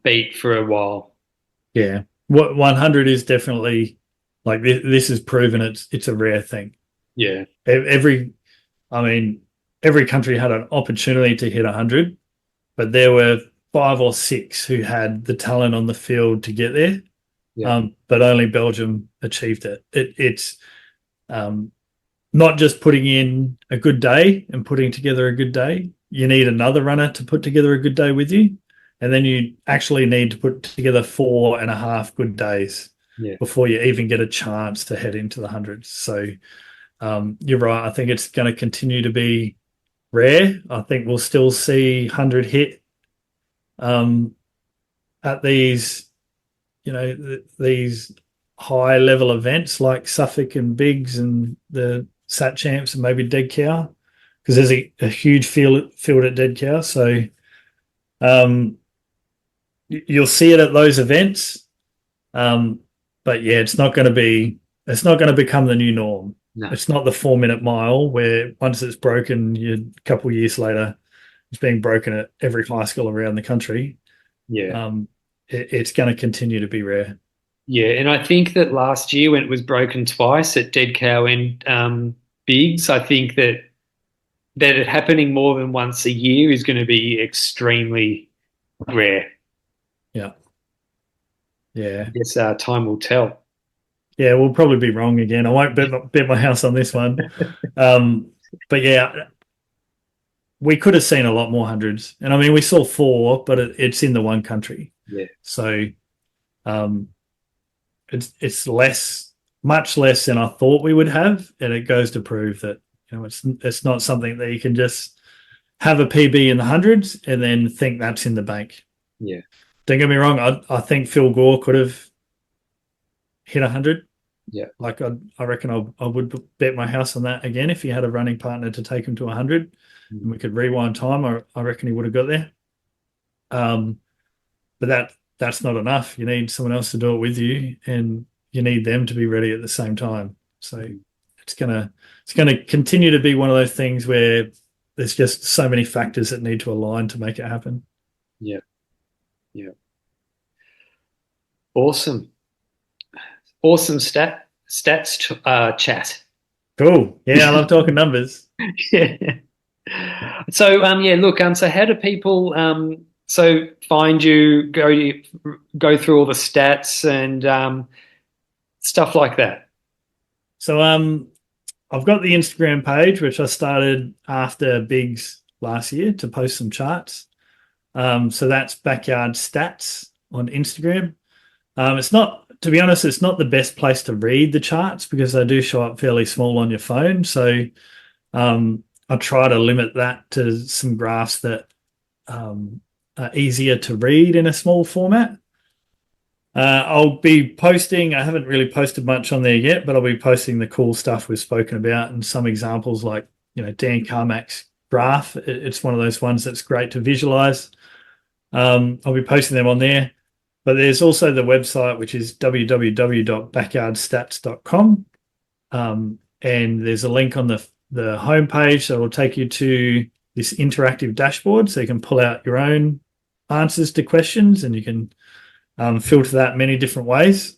beat for a while. Yeah, what 100 is definitely like this is proven it's a rare thing. Yeah, every country had an opportunity to hit 100, but there were 5 or 6 who had the talent on the field to get there. Yeah. But only Belgium achieved it. It's not just putting in a good day and putting together a good day. You need another runner to put together a good day with you. And then you actually need to put together 4.5 good days before you even get a chance to head into the hundreds. So you're right. I think it's going to continue to be rare. I think we'll still see 100 hit at these, these high level events like Suffolk and Biggs and the Sat Champs and maybe Dead Cow, because there's a huge field at Dead Cow. So you'll see it at those events. But yeah, it's not going to become the new norm. No. It's not the 4-minute mile where once it's broken, a couple of years later, it's being broken at every high school around the country. Yeah. It's going to continue to be rare. Yeah, and I think that last year when it was broken twice at Dead Cow and Biggs, I think that it happening more than once a year is going to be extremely rare. Yeah. Yeah. I guess time will tell. Yeah, we'll probably be wrong again. I won't bet my house on this one. But yeah, we could have seen a lot more hundreds. And I mean, we saw 4, but it's in the one country. Yeah. So it's much less than I thought we would have. And it goes to prove that, it's not something that you can just have a PB in the hundreds and then think that's in the bank. Yeah. Don't get me wrong. I think Phil Gore could have hit 100. Yeah. Like I reckon I would bet my house on that again if he had a running partner to take him to 100 and we could rewind time. I reckon he would have got there. But that's not enough. You need someone else to do it with you, and you need them to be ready at the same time. So it's gonna continue to be one of those things where there's just so many factors that need to align to make it happen. Yeah. Yeah. Awesome stats chat. Cool. Yeah, I love talking numbers. Yeah. So so how do people find you, go through all the stats and stuff like that? So I've got the Instagram page, which I started after Biggs last year to post some charts. So that's Backyardstats on Instagram. It's not, to be honest, it's not the best place to read the charts because they do show up fairly small on your phone. So I try to limit that to some graphs that are easier to read in a small format. I'll be posting, I haven't really posted much on there yet, but I'll be posting the cool stuff we've spoken about and some examples like, Dan Carmack's graph. It's one of those ones that's great to visualize. I'll be posting them on there. But there's also the website, which is www.backyardstats.com. And there's a link on the homepage that will take you to this interactive dashboard, so you can pull out your own answers to questions, and you can filter that many different ways.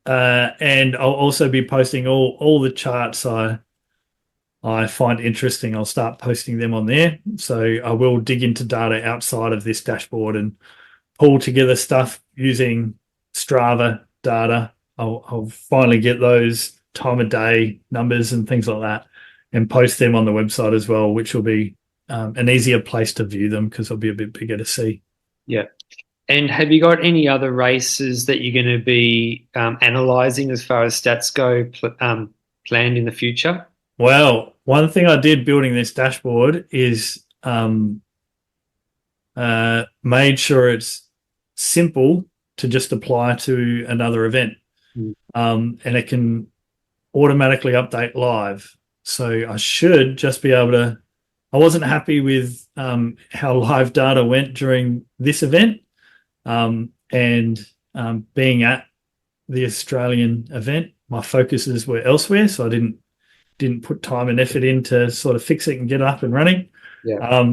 And I'll also be posting all the charts I find interesting. I'll start posting them on there. So I will dig into data outside of this dashboard and pull together stuff using Strava data. I'll finally get those time of day numbers and things like that and post them on the website as well, which will be an easier place to view them because they'll be a bit bigger to see. Yeah. And have you got any other races that you're going to be analysing as far as stats go planned in the future? Well, one thing I did building this dashboard is made sure it's simple to just apply to another event. And it can automatically update live. So I should just be able to, I wasn't happy with how live data went during this event. Being at the Australian event, my focuses were elsewhere. So I didn't put time and effort in to sort of fix it and get it up and running. Yeah.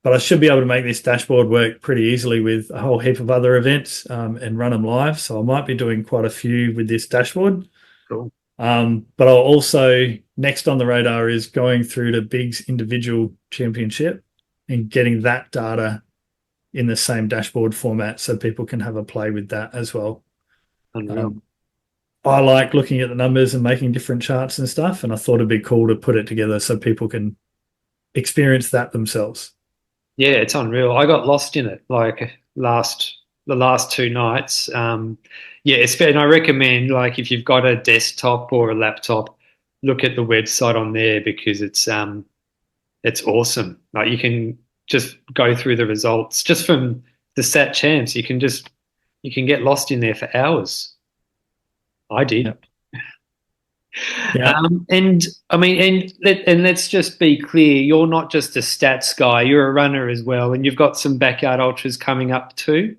But I should be able to make this dashboard work pretty easily with a whole heap of other events and run them live. So I might be doing quite a few with this dashboard. Cool. But I'll also, next on the radar is going through the Bigs individual championship and getting that data in the same dashboard format so people can have a play with that as well. I like looking at the numbers and making different charts and stuff, and I thought it'd be cool to put it together so people can experience that themselves. Yeah, it's unreal. I got lost in it like the last 2 nights. And I recommend, like, if you've got a desktop or a laptop, look at the website on there because it's awesome. Like, you can just go through the results just from the stat champs. You can get lost in there for hours. I did. Yep. Yeah. And let's just be clear, you're not just a stats guy, you're a runner as well, and you've got some backyard ultras coming up too.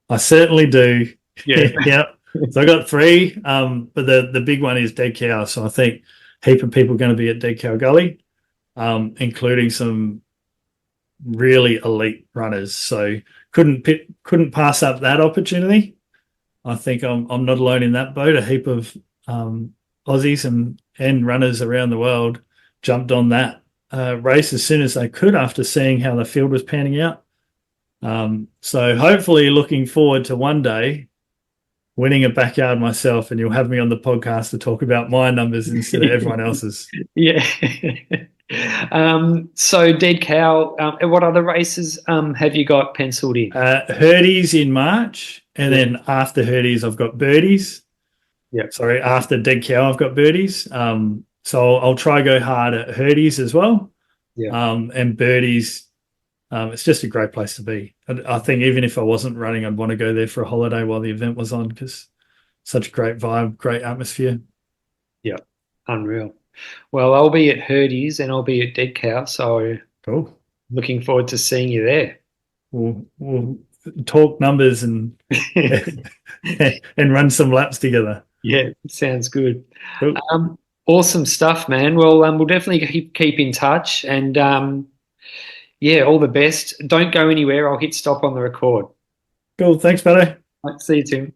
I certainly do. Yeah. Yeah. So I got 3, but the big one is Dead Cow. So I think a heap of people are going to be at Dead Cow Gully, including some really elite runners. So couldn't pass up that opportunity. I think I'm not alone in that boat. A heap of Aussies and runners around the world jumped on that race as soon as they could after seeing how the field was panning out. So hopefully looking forward to one day winning a backyard myself, and you'll have me on the podcast to talk about my numbers instead of everyone else's. Yeah. So Dead Cow, what other races have you got penciled in? Hurdies in March, and then after Hurdies I've got Birdies. Yeah. Sorry, after Dead Cow I've got Birdies. So I'll try go hard at Hurdies as well. Yeah. And Birdies, it's just a great place to be. I think even if I wasn't running, I'd want to go there for a holiday while the event was on because such a great vibe, great atmosphere. Yeah, unreal. Well, I'll be at Hurdies and I'll be at Dead Cow, so cool. Looking forward to seeing you there. We'll talk numbers and and run some laps together. Yeah, sounds good. Cool. Awesome stuff, man. Well, we'll definitely keep in touch, and all the best. Don't go anywhere. I'll hit stop on the record. Cool. Thanks, buddy. Right, see you, Tim.